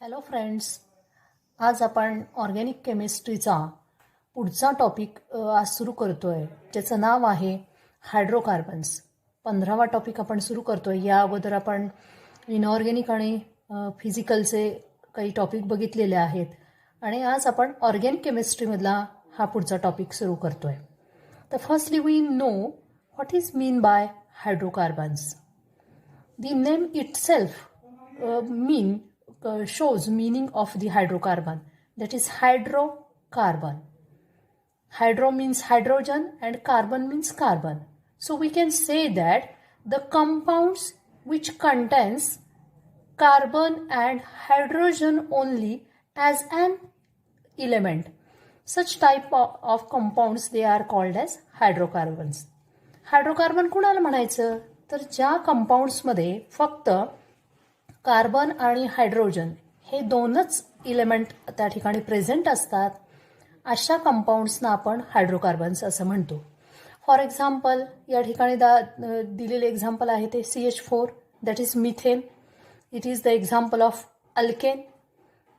Hello friends, आज आपण organic केमिस्ट्रीचा पुढचा टॉपिक आज सुरू करतोय, ज्याचं नाव आहे हायड्रोकार्बन्स. 15वा टॉपिक आपण सुरू करतोय. या अगोदर आपण इनऑर्गॅनिक आणि फिजिकलचे काही टॉपिक बघितलेले आहेत आणि आज आपण ऑर्गॅनिक केमिस्ट्रीमधला हा पुढचा टॉपिक सुरू करतोय. तर firstly we know what is mean by hydrocarbons. The name itself shows meaning of the hydrocarbon, that is hydrocarbon. Hydro means hydrogen and carbon means carbon. So we can say that the compounds which contains carbon and hydrogen only as an element, such type of compounds they are called as hydrocarbons. Hydrocarbon कुणाला म्हणायचं, तर ज्या कंपाऊंड्समध्ये फक्त carbon आणि hydrogen हे दोनच element त्या ठिकाणी प्रेझेंट असतात, अशा कंपाऊंड्सना आपण हायड्रोकार्बन्स असं म्हणतो. फॉर एक्झाम्पल, या ठिकाणी दिलेले एक्झाम्पल आहे ते CH4, that is methane. It is the example of alkane.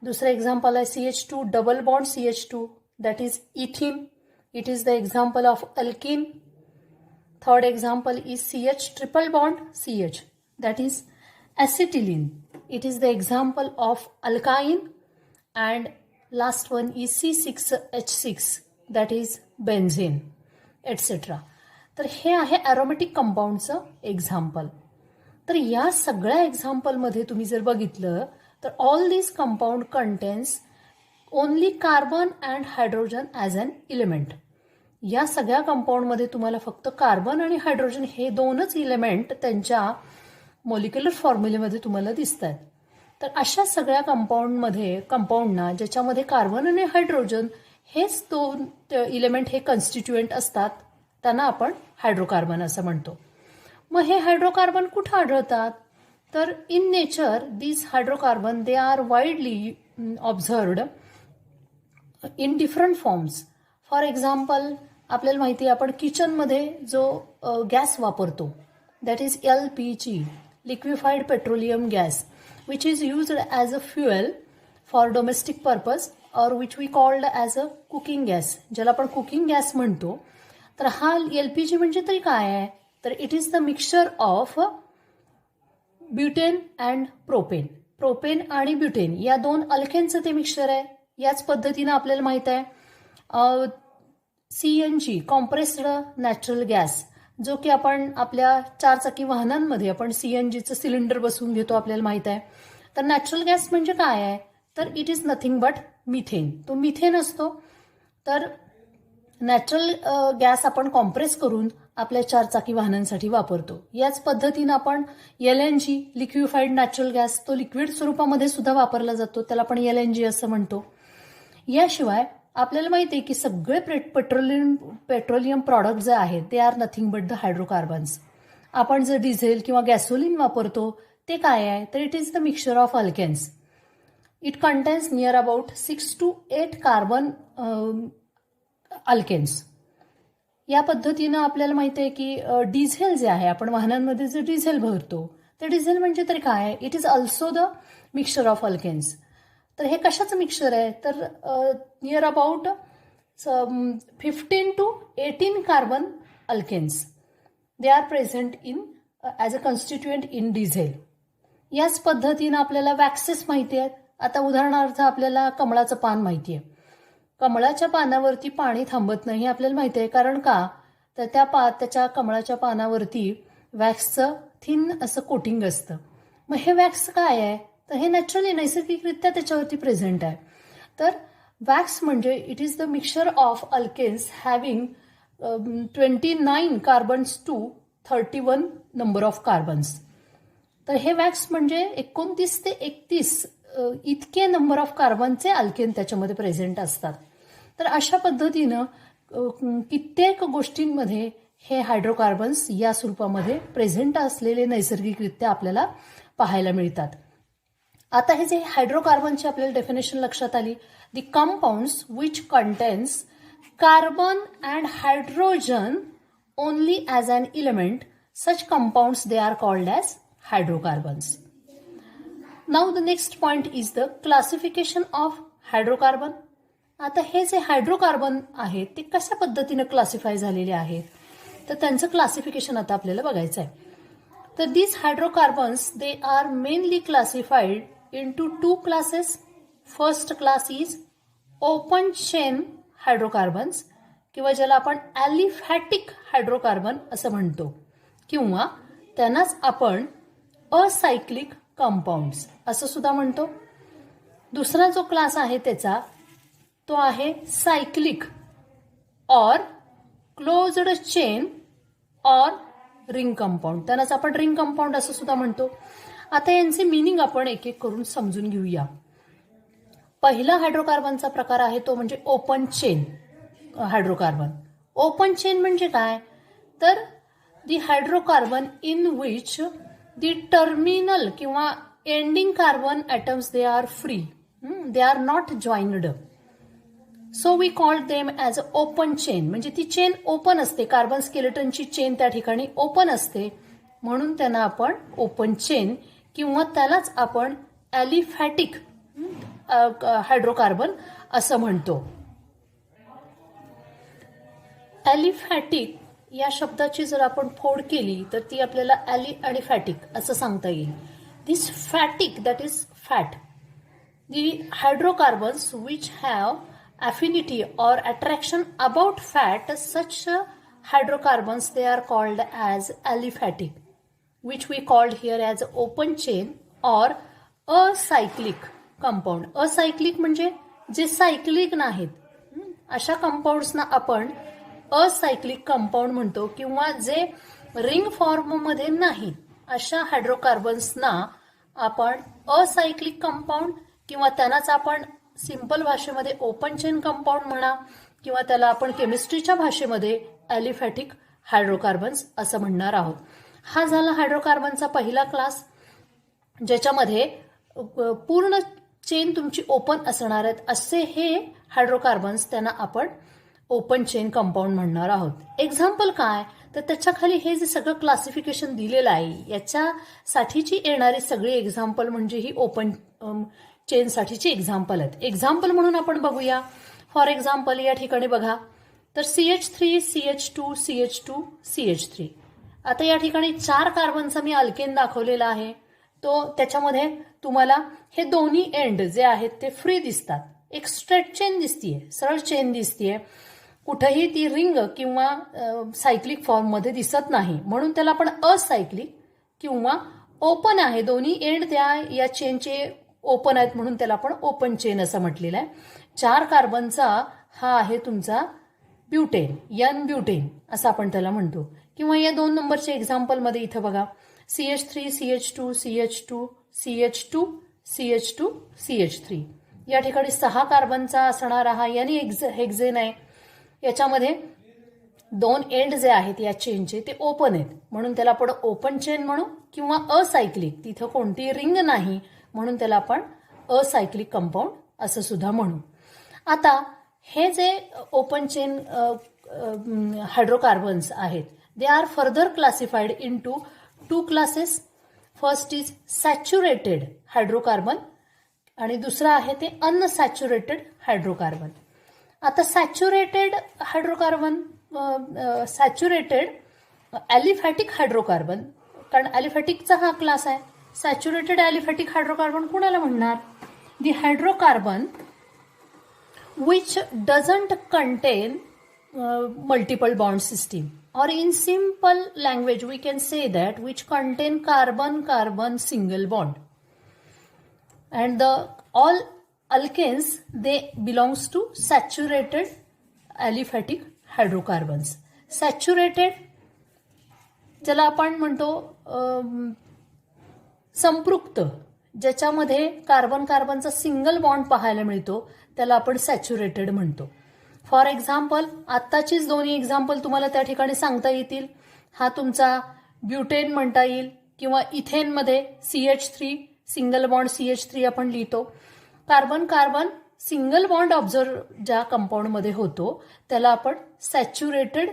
दुसरं एक्झाम्पल आहे CH2 double bond CH2, that is इथिन. It is the example of alkene. Third example is CH triple bond CH, that is acetylene. It is the example of alkyne. And last one is C6H6, that is benzene, etc. तर हे आहे aromatic compoundचं example. तर या सगळ्या एक्झाम्पलमध्ये तुम्ही जर बघितलं तर all these compound contains only carbon and hydrogen as an element. या सगळ्या कंपाऊंडमध्ये तुम्हाला फक्त कार्बन आणि हायड्रोजन हे दोनच इलेमेंट त्यांच्या मॉलिक्युलर फॉर्म्युलेमध्ये तुम्हाला दिसत आहेत. तर अशा सगळ्या कंपाऊंडना ज्याच्यामध्ये कार्बन आणि हायड्रोजन हेच दोन इलेमेंट हे कन्स्टिट्युएंट असतात, त्यांना आपण हायड्रोकार्बन असं म्हणतो. मग हे हायड्रोकार्बन कुठं आढळतात, तर in nature these hydrocarbon they are widely observed in different forms. For example, आपल्याला माहिती आहे आपण किचनमध्ये जो गॅस वापरतो, that is LPG, liquefied petroleum gas, which is used as a fuel for domestic purpose और which we called as a cooking gas, ज्याला आपण कुकिंग गॅस म्हणतो. तर हा LPG म्हणजे तरी काय आहे, तर it is the mixture of butane and propane. Propane आणि ब्युटेन या दोन अल्केनचं ते मिक्सचर आहे. याच पद्धतीनं आपल्याला माहित आहे CNG, कॉम्प्रेस्ड नॅचरल गॅस, जो की आपण आपल्या चारचाकी वाहनांमध्ये आपण CNGचं सिलेंडर बसवून घेतो, आपल्याला माहित आहे. तर नॅचरल गॅस म्हणजे काय आहे, तर it is nothing but methane. तो मिथेन असतो. तर नॅचरल गॅस आपण कॉम्प्रेस करून आपल्या चारचाकी वाहनांसाठी वापरतो. याच पद्धतीनं आपण LNG, लिक्विफाईड नॅचरल गॅस, तो लिक्विड स्वरूपामध्ये सुद्धा वापरला जातो, त्याला आपण LNG असं म्हणतो. याशिवाय आपल्याला माहिती आहे की सगळे पेट्रोलियम प्रॉडक्ट जे आहेत ते are nothing but the hydrocarbons. आपण जर डिझेल किंवा गॅसोलिन वापरतो ते काय आहे, तर it is the mixture of alkanes. It contains near about 6 to 8 carbon alkanes. या पद्धतीनं आपल्याला माहिती आहे की डिझेल जे आहे, आपण वाहनांमध्ये जे डिझेल भरतो, ते डिझेल म्हणजे तरी काय आहे, it is also the mixture of alkanes. तर हे कशाचं मिक्सचर आहे, तर near about 15 to 18 carbon alkanes they are present in as a constituent in diesel. याच पद्धतीनं आपल्याला वॅक्सेस माहिती आहेत. आता उदाहरणार्थ आपल्याला कमळाचं पान माहिती आहे. कमळाच्या पानावरती पाणी थांबत नाही हे आपल्याला माहिती आहे. कारण का, तर त्याच्या कमळाच्या पानावरती वॅक्सचं थिन असं कोटिंग असतं. मग हे वॅक्स काय आहे, तर हे नॅचरली नैसर्गिकरित्या त्याच्यावरती प्रेझेंट आहे. तर वॅक्स म्हणजे it is the mixture of alkanes having 29 carbons to 31 number of carbons. तर हे वॅक्स म्हणजे 29 ते 31 इतके नंबर ऑफ कार्बनचे अल्केन त्याच्यामध्ये प्रेझेंट असतात. तर अशा पद्धतीनं कित्येक गोष्टींमध्ये हे हायड्रोकार्बन्स या स्वरूपामध्ये प्रेझेंट असलेले नैसर्गिकरित्या आपल्याला पाहायला मिळतात. आता हे जे हायड्रोकार्बनची आपल्याला डेफिनेशन लक्षात आली, the compounds which contains carbon and hydrogen only as an element, such compounds they are called as hydrocarbons. Now the next point is the classification of hydrocarbon. आता हे जे हायड्रोकार्बन आहेत ते कशा पद्धतीने क्लासिफाय झालेले आहेत तर त्यांचं क्लासिफिकेशन आता आपल्याला बघायचं आहे. तर these hydrocarbons they are mainly classified into two classes. First class is open chain hydrocarbons किंवा ज्याला आपण ॲलिफॅटिक हायड्रोकार्बन असं म्हणतो किंवा त्यांनाच आपण असायक्लिक कंपाऊंड्स असं सुद्धा म्हणतो. दुसरा जो क्लास आहे त्याचा तो आहे cyclic or closed chain or ring compound. त्यांनाच आपण रिंग कंपाऊंड असं सुद्धा म्हणतो. आता यांचे मिनिंग आपण एक एक करून समजून घेऊया. पहिला हायड्रोकार्बनचा प्रकार आहे तो म्हणजे open chain hydrocarbon. Open chain म्हणजे काय तर the hydrocarbon in which the terminal किंवा ending carbon atoms they are free, they are not joined. So we call them as a open chain. म्हणजे ती चेन ओपन असते, carbon स्केलेटनची chain त्या ठिकाणी ओपन असते म्हणून त्यांना आपण ओपन चेन किंवा त्यालाच आपण ॲलिफॅटिक हायड्रोकार्बन असं म्हणतो. ॲलिफॅटिक या शब्दाची जर आपण फोड केली तर ती आपल्याला ॲली आणि फॅटिक असं सांगता येईल. This phatic that is fat. The hydrocarbons which have affinity or attraction about fat, such hydrocarbons they are called as aliphatic, which we called here as open chain or acyclic compound. acyclic म्हणजे जे cyclic नाहीत अशा कंपाऊंड्सना आपण असायक्लिक compound म्हणतो किंवा जे ring फॉर्ममध्ये नाहीत अशा हायड्रोकार्बन्सना आपण असायक्लिक कंपाऊंड किंवा त्यांनाच आपण सिंपल भाषेमध्ये ओपन चेन कंपाऊंड म्हणा किंवा त्याला आपण केमिस्ट्रीच्या भाषेमध्ये ॲलिफॅटिक हायड्रोकार्बन्स असं म्हणणार आहोत. हा झाला हायड्रोकार्बनचा पहिला क्लास ज्याच्यामध्ये पूर्ण चेन तुमची ओपन असणार आहेत असे हे हायड्रोकार्बन्स त्यांना आपण ओपन चेन कंपाऊंड म्हणणार आहोत. एक्झाम्पल काय तर त्याच्या खाली हे जे सगळं क्लासिफिकेशन दिलेलं आहे याच्यासाठीची येणारी सगळी एक्झाम्पल म्हणजे ही ओपन चेनसाठीची एक्झाम्पल आहेत. एक्झाम्पल म्हणून आपण बघूया. फॉर एक्झाम्पल या ठिकाणी बघा तर CH3, CH2, CH2, CH3. आता या ठिकाणी 4 कार्बनचा मी अल्केन दाखवलेला आहे. तो त्याच्यामध्ये तुम्हाला हे दोन्ही एंड जे आहेत ते फ्री दिसतात. एक स्ट्रेट चेन दिसतीये, सरळ चेन दिसतीये. कुठेही ती रिंग किंवा सायक्लिक फॉर्ममध्ये दिसत नाही म्हणून त्याला आपण असायक्लिक किंवा ओपन आहे. दोन्ही एंड त्या या चेनचे ओपन आहेत म्हणून त्याला आपण ओपन चेन असं म्हटलेलं आहे. 4 कार्बनचा हा आहे तुमचा ब्युटेन, एन ब्युटेन असं आपण त्याला म्हणतो. किंवा या 2 नंबरच्या एक्झाम्पलमध्ये इथं बघा CH3, CH2, CH2, CH2, CH2, CH3. या ठिकाणी 6 कार्बनचा असणारा हा यानी हेक्झेन आहे. याच्यामध्ये 2 एंड जे आहेत या चेनचे ते ओपन आहेत म्हणून त्याला आपण ओपन चेन म्हणू किंवा असायक्लिक, तिथं कोणती रिंग नाही म्हणून त्याला आपण असायक्लिक कंपाऊंड असं सुद्धा म्हणू. आता हे जे ओपन चेन हायड्रोकार्बन्स आहेत दे are further classified into 2 classes. First is saturated hydrocarbon आणि दुसरा आहे ते अनसॅच्युरेटेड हायड्रोकार्बन. आता saturated hydrocarbon saturated aliphatic hydrocarbon कारण ॲलिफॅटिकचा हा क्लास आहे. सॅच्युरेटेड ॲलिफॅटिक हायड्रोकार्बन कुणाला म्हणणार? The hydrocarbon which doesn't contain multiple bond system or in simple language we can say that which contain carbon single bond and the all alkanes they belongs to saturated aliphatic hydrocarbons. Saturated ज्याला आपण म्हणतो संपृक्त ज्याच्यामध्ये कार्बनचा single bond पाहायला मिळतो त्याला आपण saturated म्हणतो. For example आत्ताचीच दोन्ही एक्झाम्पल तुम्हाला त्या ठिकाणी सांगता येतील. हा तुमचा ब्युटेन म्हणता येईल किंवा इथेनमध्ये CH3 सिंगल बॉन्ड CH3 आपण लिहितो. कार्बन सिंगल बॉन्ड ऑब्झर्व ज्या कंपाऊंडमध्ये होतो त्याला आपण सॅच्युरेटेड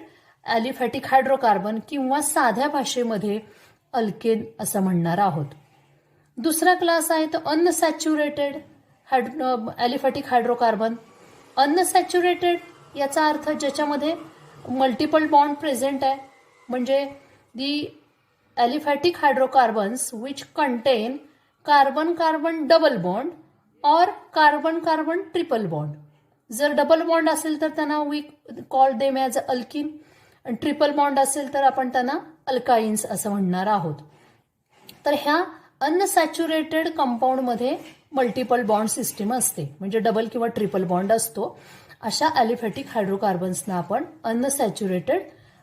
ॲलिफॅटिक हायड्रोकार्बन किंवा साध्या भाषेमध्ये अल्केन असं म्हणणार आहोत. दुसरा क्लास आहे तो अनसॅच्युरेटेड ॲलिफॅटिक हायड्रोकार्बन. अनसॅच्युरेटेड याचा अर्थ ज्याच्यामध्ये मल्टिपल बॉन्ड प्रेझेंट आहे, म्हणजे the aliphatic hydrocarbons which contain carbon carbon double bond और कार्बन कार्बन ट्रिपल बॉन्ड. जर डबल बॉन्ड असेल तर त्यांना we call them as alkene, आणि ट्रिपल बॉन्ड असेल तर आपण त्यांना अल्काइन्स असं म्हणणार आहोत. तर ह्या अनसॅच्युरेटेड कंपाऊंडमध्ये मल्टिपल बॉन्ड सिस्टीम असते, म्हणजे डबल किंवा ट्रिपल बॉन्ड असतो. अशा ॲलिफॅटिक हायड्रोकार्बन्सना आपण अनसॅच्युरेटेड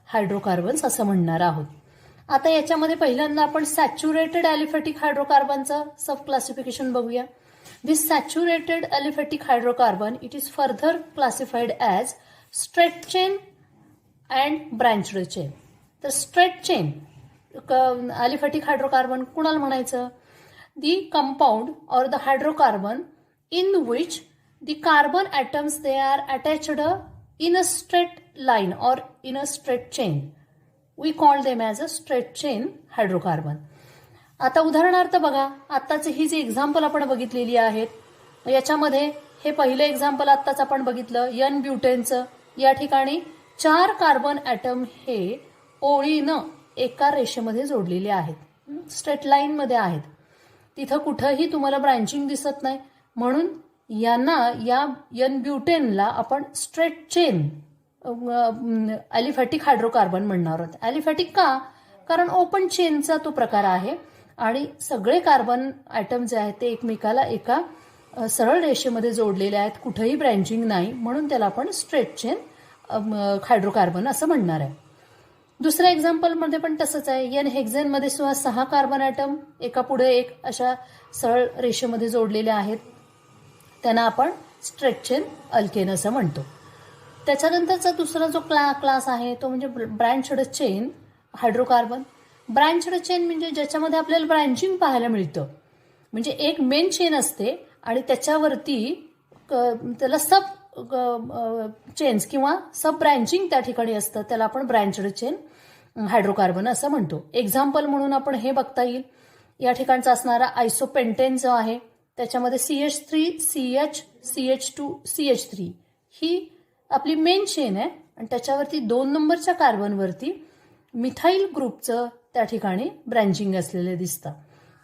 हायड्रोकार्बन्स असं म्हणणार आहोत. आता याच्यामध्ये पहिल्यांदा आपण सॅच्युरेटेड ॲलिफॅटिक हायड्रोकार्बनचं सब क्लासिफिकेशन बघूया. This saturated aliphatic hydrocarbon it is further classified as straight chain and branched chain. तर स्ट्रेट चेन ॲलिफॅटिक हायड्रोकार्बन कुणाला म्हणायचं? दी कंपाऊंड और the hydrocarbon in which the carbon atoms they are attached in a straight line और in a straight chain. We call them as a straight chain hydrocarbon. आता उदाहरणार्थ बघा, आत्ताचे ही जी example आपण बघितलेली आहेत, याच्यामध्ये हे पहिलं एक्झाम्पल आत्ताच आपण बघितलं एन ब्युटेनचं. या ठिकाणी 4 कार्बन ॲटम हे ओळीनं एका रेषेमध्ये जोडलेले आहेत, स्ट्रेट लाईनमध्ये आहेत. तिथं कुठंही तुम्हाला ब्रँचिंग दिसत नाही, म्हणून यांना या एन ब्युटेनला आपण स्ट्रेट चेन ॲलिफॅटिक हायड्रोकार्बन म्हणणार आहोत. ॲलिफॅटिक का? कारण ओपन चेनचा तो प्रकार आहे आणि सगळे कार्बन ॲटम जे आहेत ते एकमेकाला एका सरळ रेषेमध्ये जोडलेले आहेत, कुठेही ब्रँचिंग नाही, म्हणून त्याला आपण स्ट्रेट चेन हायड्रोकार्बन असं म्हणणार आहे. दुसऱ्या एक्झाम्पलमध्ये पण तसंच आहे. एन हेक्झेनमध्ये सुद्धा 6 कार्बन ॲटम एका पुढे एक अशा सरळ रेषेमध्ये जोडलेले आहेत, त्यांना आपण स्ट्रेट चेन अल्केन असं म्हणतो. त्याच्यानंतरचा दुसरा जो क्लास आहे तो म्हणजे ब्रँच्ड चेन हायड्रोकार्बन. ब्रँच्ड चेन म्हणजे ज्याच्यामध्ये आपल्याला ब्रँचिंग पाहायला मिळतं, म्हणजे एक मेन चेन असते आणि त्याच्यावरती त्याला सब चेन्स किंवा सब ब्रँचिंग त्या ठिकाणी असतं, त्याला आपण ब्रँच्ड चेन हायड्रोकार्बन असं म्हणतो. एक्झाम्पल म्हणून आपण हे बघता येईल, या ठिकाणचा असणारा आयसोपेंटेन जो आहे त्याच्यामध्ये CH3 CH CH2 CH3 ही आपली मेन चेन आहे आणि त्याच्यावरती 2 नंबरच्या कार्बनवरती मिथाईल ग्रुपचं त्या ठिकाणी ब्रँचिंग असलेले दिसतं.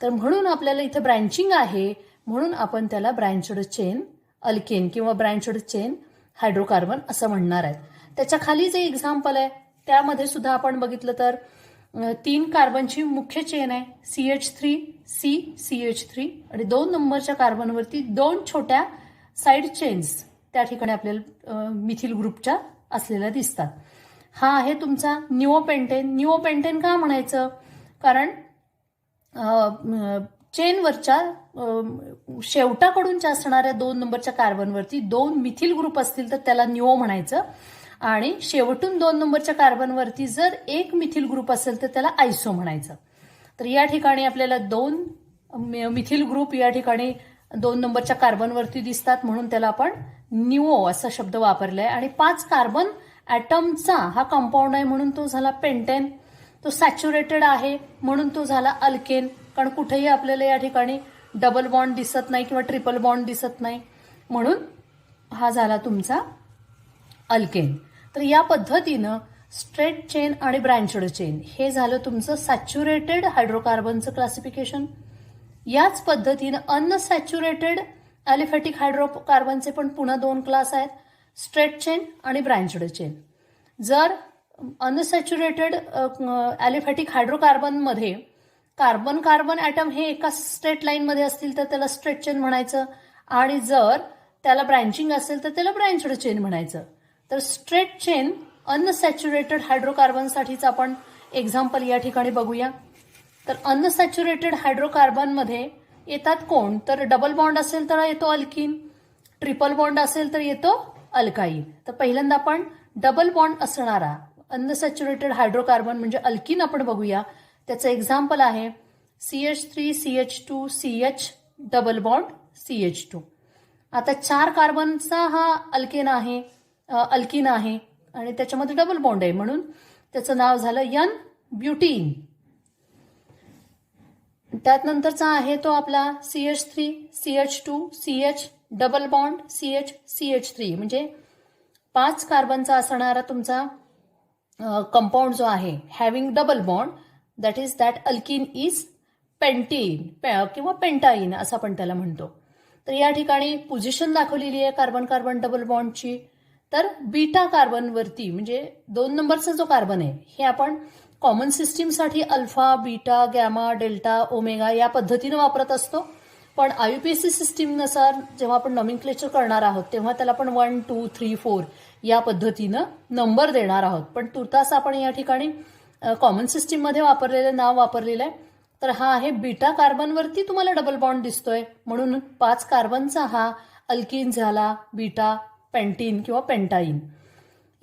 तर म्हणून आपल्याला इथे ब्रँचिंग आहे, म्हणून आपण त्याला ब्रँच्ड चेन अल्केन किंवा ब्रँच्ड चेन हायड्रोकार्बन असं म्हणणार आहे. त्याच्या खाली जे एक्झाम्पल आहे त्यामध्ये सुद्धा आपण बघितलं तर 3 कार्बनची मुख्य चेन आहे CH3 C CH3 आणि 2 नंबरच्या कार्बनवरती 2 छोट्या साईड चेन्स त्या ठिकाणी आपल्याला मिथिल ग्रुपच्या असलेल्या दिसतात. हा आहे तुमचा निओपेंटेन. निओपेंटेन का म्हणायचं? कारण चेनवरच्या शेवटाकडूनच्या असणाऱ्या 2 नंबरच्या कार्बनवरती 2 मिथिल ग्रुप असतील तर त्याला निओ म्हणायचं, आणि शेवटून 2 नंबरच्या कार्बनवरती जर 1 मिथिल ग्रुप असेल तर त्याला आयसो म्हणायचं. तर या ठिकाणी आपल्याला 2 मिथिल ग्रुप या ठिकाणी 2 नंबरच्या कार्बनवरती दिसतात, म्हणून त्याला आपण निओ असा शब्द वापरलाय. आणि 5 कार्बन ॲटमचा हा कंपाऊंड आहे म्हणून तो झाला पेंटेन. तो सॅच्युरेटेड आहे म्हणून तो झाला अल्केन, कारण कुठेही आपल्याला या ठिकाणी डबल बॉन्ड दिसत नाही किंवा ट्रिपल बॉन्ड दिसत नाही, म्हणून हा झाला तुमचा अल्केन. तर या पद्धतीनं स्ट्रेट चेन आणि ब्रँच्ड चेन हे झालं तुमचं सॅच्युरेटेड हायड्रोकार्बनचं क्लासिफिकेशन. याच पद्धतीनं अनसॅच्युरेटेड ॲलिफॅटिक हायड्रोकार्बनचे पण पुन्हा 2 क्लास आहेत, स्ट्रेट चेन आणि ब्रँच्ड चेन. जर अनसॅच्युरेटेड ॲलिफॅटिक हायड्रोकार्बनमध्ये कार्बन कार्बन ॲटम हे एका स्ट्रेट लाईनमध्ये असतील तर त्याला स्ट्रेट चेन म्हणायचं, आणि जर त्याला ब्रँचिंग असेल तर त्याला ब्रँच्ड चेन म्हणायचं. तर स्ट्रेट चेन अनसॅच्युरेटेड हायड्रोकार्बनसाठीच आपण एक्झाम्पल या ठिकाणी बघूया. तर अनसॅच्युरेटेड हायड्रोकार्बनमध्ये येतात कोण? तर डबल बॉन्ड असेल तर येतो अल्किन, ट्रिपल बॉन्ड असेल तर येतो अल्काईन. तर पहिल्यांदा आपण डबल बॉन्ड असणारा अनसॅच्युरेटेड हायड्रोकार्बन म्हणजे अल्किन आपण बघूया. त्याचं एक्झाम्पल आहे CH3 CH2 CH double bond CH2. आता 4 कार्बनचा हा अल्किन आहे आणि त्याच्यामध्ये डबल बॉन्ड आहे म्हणून त्याचं नाव झालं एन ब्युटीन. त्यात नंतरचा आहे तो आपला CH3, CH2, CH double bond, CH3 म्हणजे 5 कार्बनचा असणारा तुमचा कंपाऊंड जो आहे having double bond, that is that alkene is pentene किंवा पेंटाईन असं आपण त्याला म्हणतो. तर या ठिकाणी पोझिशन दाखवलेली आहे कार्बन कार्बन डबल बॉन्डची. तर बीटा कार्बनवरती म्हणजे 2 नंबरचा जो कार्बन आहे हे आपण कॉमन सिस्टीमसाठी alpha, beta, gamma, delta, omega या पद्धतीने वापरत असतो. पण IUPAC सिस्टीमनुसार जेव्हा आपण नॉमेनक्लेचर करणार आहोत तेव्हा त्याला आपण 1, 2, 3, 4 या पद्धतीनं नंबर देणार आहोत. पण तुर्तास आपण या ठिकाणी कॉमन सिस्टीममध्ये वापरलेलं नाव वापरलेलं आहे. तर हा आहे बीटा कार्बनवरती तुम्हाला डबल बॉन्ड दिसतोय म्हणून 5 कार्बनचा हा अल्किन झाला बीटा पेंटीन किंवा पेंटाईन.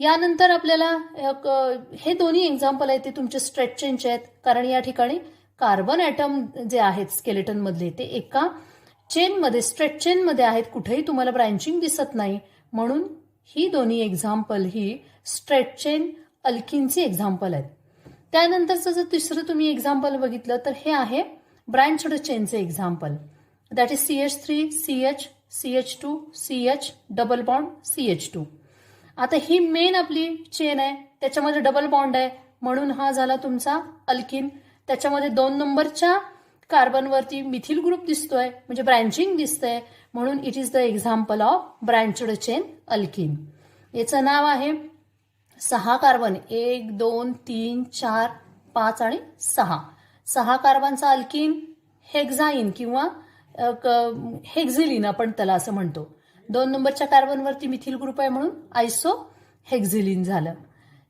यानंतर आपल्याला हे दोन्ही एक्झाम्पल आहेत ते तुमचे स्ट्रेट चेनचे आहेत, कारण या ठिकाणी कार्बन ॲटम जे आहेत स्केलेटन मधले ते एका चेनमध्ये स्ट्रेट चेनमध्ये आहेत, कुठेही तुम्हाला ब्रँचिंग दिसत नाही. म्हणून ही दोन्ही एक्झाम्पल ही स्ट्रेट चेन अल्किनची एक्झाम्पल आहेत. त्यानंतरचं जर तिसरं तुम्ही एक्झाम्पल बघितलं तर हे आहे ब्रँच्ड चेनचे example, that is CH3, CH, CH2, CH double bond, CH2. आता ही मेन आपली चेन आहे, त्याच्यामध्ये डबल बॉन्ड आहे म्हणून हा झाला तुमचा अल्किन. त्याच्यामध्ये 2 नंबरच्या कार्बनवरती मिथिल ग्रुप दिसतोय म्हणजे ब्रँचिंग दिसतंय म्हणून it is the example of branched chain alkene. याचं नाव आहे 6 कार्बन 1, 2, 3, 4, 5 आणि 6. 6 कार्बनचा अल्किन हेक्झाईन किंवा हेक्झिलिन आपण त्याला असं म्हणतो. 2 नंबरच्या कार्बनवरती मिथिल ग्रुप आहे म्हणून आयसो हेक्झिलिन झालं.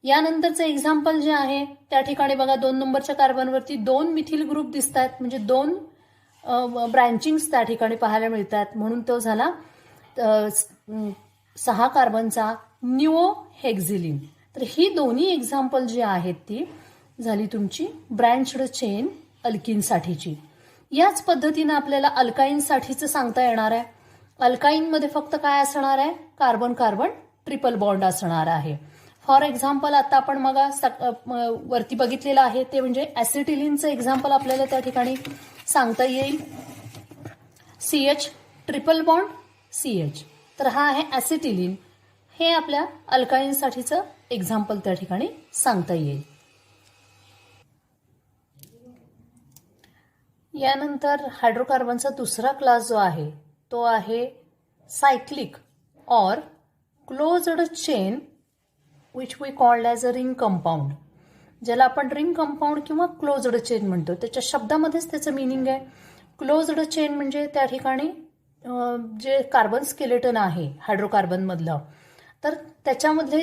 यानंतरचं एक्झाम्पल जे आहे त्या ठिकाणी बघा 2 नंबरच्या कार्बनवरती 2 मिथिल ग्रुप दिसत आहेत म्हणजे 2 ब्रँचिंग्स त्या ठिकाणी पाहायला मिळतात म्हणून तो झाला 6 कार्बनचा न्यूओ हेक्झिलिन. तर ही दोन्ही एक्झाम्पल जी आहेत ती झाली तुमची ब्रँच्ड चेन अल्किनसाठीची. याच पद्धतीनं आपल्याला अल्काईनसाठीचं सांगता येणार आहे. अल्काईनमध्ये फक्त काय असणार आहे, कार्बन कार्बन ट्रिपल बॉन्ड असणार आहे. फॉर एक्झाम्पल आता आपण मग वरती बघितलेलं आहे ते म्हणजे ऍसिटिलिनचं एक्झाम्पल आपल्याला त्या ठिकाणी सांगता येईल. CH triple bond CH. तर हा आहे ऍसिटिलिन. हे आपल्या अल्काईनसाठीचं एक्झाम्पल त्या ठिकाणी सांगता येईल. यानंतर हायड्रोकार्बनचा दुसरा क्लास जो आहे तो आहे cyclic or closed chain which we called as a ring compound, ज्याला आपण रिंग कंपाऊंड किंवा क्लोज्ड चेन म्हणतो. त्याच्या शब्दामध्येच त्याचं मिनिंग आहे. क्लोज्ड चेन म्हणजे त्या ठिकाणी जे कार्बन स्केलेटन आहे हायड्रोकार्बनमधलं तर त्याच्यामधले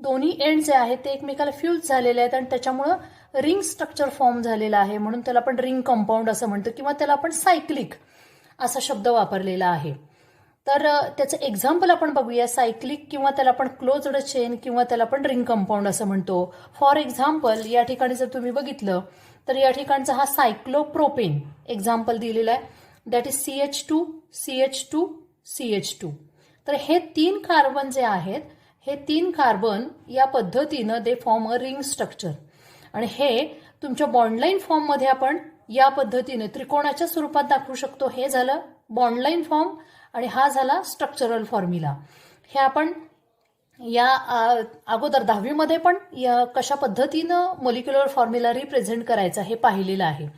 दोन्ही एंड जे आहेत ते एकमेकाला फ्यूज झालेले आहेत आणि त्याच्यामुळं रिंग स्ट्रक्चर फॉर्म झालेलं आहे म्हणून त्याला आपण रिंग कंपाऊंड असं म्हणतो किंवा त्याला आपण सायक्लिक असा शब्द वापरलेला आहे. तर त्याचं एक्झाम्पल आपण बघूया. सायक्लिक किंवा त्याला आपण क्लोज्ड चेन किंवा त्याला आपण रिंग कंपाऊंड असं म्हणतो. फॉर एक्झाम्पल या ठिकाणी जर तुम्ही बघितलं तर या ठिकाणचा हा सायक्लोप्रोपेन एक्झाम्पल दिलेला आहे, that is CH2, CH2, CH2. तर हे 3 कार्बन जे आहेत हे 3 कार्बन या पद्धतीनं they form a ring structure आणि हे तुमच्या बॉन्डलाईन फॉर्ममध्ये आपण या पद्धतीने त्रिकोणाच्या स्वरूपात दाखवू शकतो. हे झालं बॉन्डलाईन फॉर्म आणि हा झाला स्ट्रक्चरल फॉर्म्युला. हे आपण या अगोदर 10वी मध्ये पण कशा पद्धतीनं मोलिक्युलर फॉर्म्युला रिप्रेझेंट करायचा हे पाहिलेलं आहे.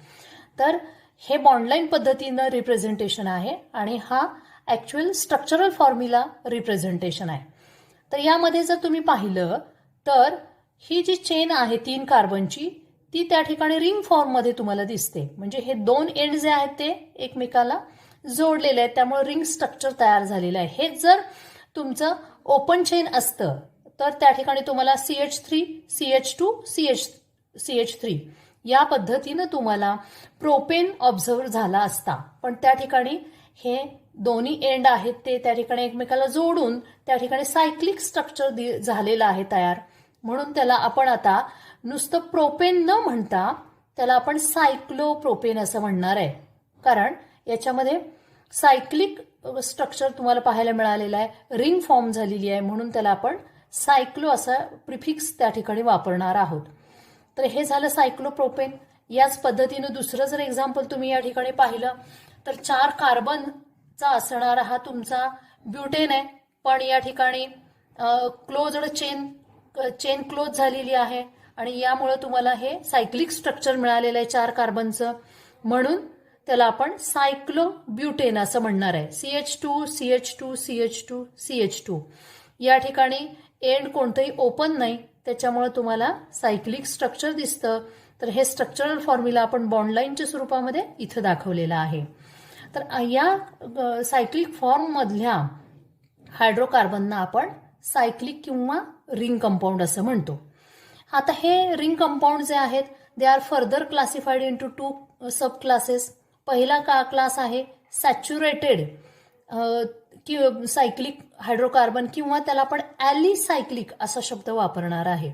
तर हे बॉन्डलाईन पद्धतीनं रिप्रेझेंटेशन आहे आणि हा ॲक्च्युअल स्ट्रक्चरल फॉर्म्युला रिप्रेझेंटेशन आहे. तर यामध्ये जर तुम्ही पाहिलं तर ही जी चेन आहे 3 कार्बनची ती त्या ठिकाणी रिंग फॉर्ममध्ये तुम्हाला दिसते. म्हणजे हे 2 एंड जे आहेत ते एकमेकाला जोडलेले आहेत त्यामुळे रिंग स्ट्रक्चर तयार झालेलं आहे. हे जर तुमचं ओपन चेन असतं तर त्या ठिकाणी तुम्हाला CH3, CH2, CH3 या पद्धतीनं तुम्हाला प्रोपेन ऑब्झर्व झाला असता. पण त्या ठिकाणी हे दोन्ही एंड आहेत ते त्या ठिकाणी एकमेकाला जोडून त्या ठिकाणी सायक्लिक स्ट्रक्चर झालेलं आहे तयार. म्हणून त्याला आपण आता नुसतं प्रोपेन न म्हणता त्याला आपण सायक्लोप्रोपेन असं म्हणणार आहे, कारण याच्यामध्ये सायक्लिक स्ट्रक्चर तुम्हाला पाहायला मिळालेलं आहे, रिंग फॉर्म झालेली आहे म्हणून त्याला आपण सायक्लो असा प्रिफिक्स त्या ठिकाणी वापरणार आहोत. तर हे झालं सायक्लोप्रोपेन. याच पद्धतीनं दुसरं जर एक्झाम्पल तुम्ही या ठिकाणी पाहिलं तर 4 कार्बनचा असणारा हा तुमचा ब्युटेन आहे, पण या ठिकाणी क्लोज्ड चेन क्लोज झालेली आहे आणि यामुळे तुम्हाला हे सायक्लिक स्ट्रक्चर मिळालेलं आहे 4 कार्बनचं, म्हणून त्याला आपण सायक्लोब्युटेन असं म्हणणार आहे. CH2 CH2 CH2 CH2 या ठिकाणी एंड कोणतंही ओपन नाही, त्याच्यामुळे तुम्हाला सायक्लिक स्ट्रक्चर दिसतं. तर हे स्ट्रक्चरल फॉर्म्युला आपण बॉन्ड लाईनच्या स्वरूपामध्ये इथं दाखवलेला आहे. तर या सायक्लिक फॉर्म मधल्या हायड्रोकार्बनना आपण सायक्लिक किंवा रिंग कंपाऊंड असं म्हणतो. आता हे रिंग कंपाऊंड जे आहेत दे are further classified into 2 sub classes. पहिला क्लास आहे सॅच्युरेटेड सायक्लिक हायड्रोकार्बन किंवा त्याला आपण ॲलिसायक्लिक असा शब्द वापरणार आहे.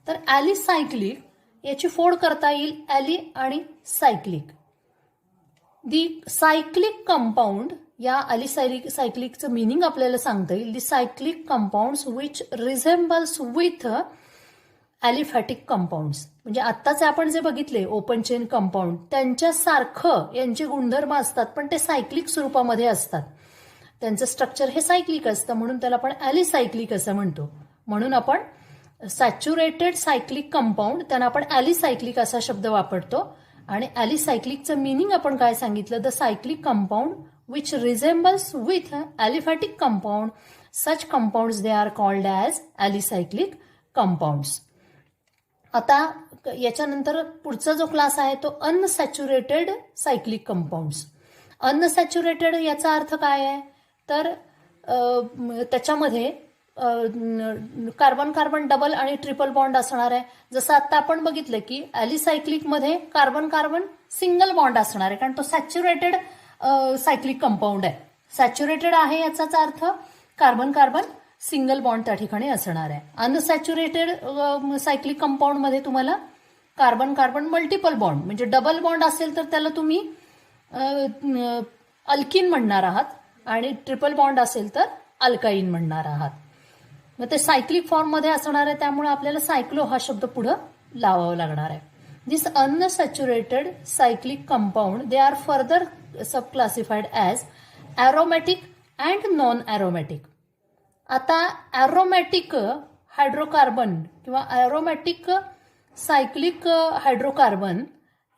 तर ॲलिसायक्लिक याची फोड करता येईल ॲली आणि सायक्लिक. दी सायक्लिक कंपाऊंड या ॲलिसायक्लिकचं मिनिंग आपल्याला सांगता येईल. The cyclic compounds which resembles with aliphatic compounds. म्हणजे आत्ताचे आपण जे बघितले ओपन चेन कंपाऊंड त्यांच्यासारखं यांचे गुणधर्म असतात, पण ते सायक्लिक स्वरूपामध्ये असतात. त्यांचं स्ट्रक्चर हे सायक्लिक असतं, म्हणून त्याला आपण ॲलिसायक्लिक असं म्हणतो. म्हणून आपण सॅच्युरेटेड सायक्लिक कंपाऊंड त्यांना आपण ॲलिसायक्लिक असा शब्द वापरतो. आणि ॲलिसायक्लिकचं मिनिंग आपण काय सांगितलं, the cyclic compound which resembles with aliphatic compound, such compounds they are called as alicyclic compounds. आता याच्यानंतर पुढचा जो क्लास आहे तो अनसॅच्युरेटेड सायक्लिक कंपाऊंड्स. अनसॅच्युरेटेड याचा अर्थ काय आहे, तर त्याच्यामध्ये कार्बन कार्बन डबल आणि ट्रिपल बॉन्ड असणार आहे. जसं आता आपण बघितलं की ॲलिसायक्लिकमध्ये कार्बन कार्बन सिंगल बॉन्ड असणार आहे, कारण तो सॅच्युरेटेड सायक्लिक कंपाऊंड आहे. सॅच्युरेटेड आहे याचाच अर्थ कार्बन कार्बन सिंगल बॉन्ड त्या ठिकाणी असणार आहे. अनसॅच्युरेटेड सायक्लिक कंपाऊंडमध्ये तुम्हाला कार्बन कार्बन मल्टिपल बॉन्ड म्हणजे डबल बॉन्ड असेल तर त्याला तुम्ही अल्किन म्हणणार आहात आणि ट्रिपल बॉन्ड असेल तर अल्काईन म्हणणार आहात. मग ते सायक्लिक फॉर्ममध्ये असणार आहे, त्यामुळे आपल्याला सायक्लो हा शब्द पुढे लावावा लागणार आहे. This unsaturated cyclic compound they are further sub classified as aromatic and non aromatic. आता ॲरोमॅटिक हायड्रोकार्बन किंवा ॲरोमॅटिक सायक्लिक हायड्रोकार्बन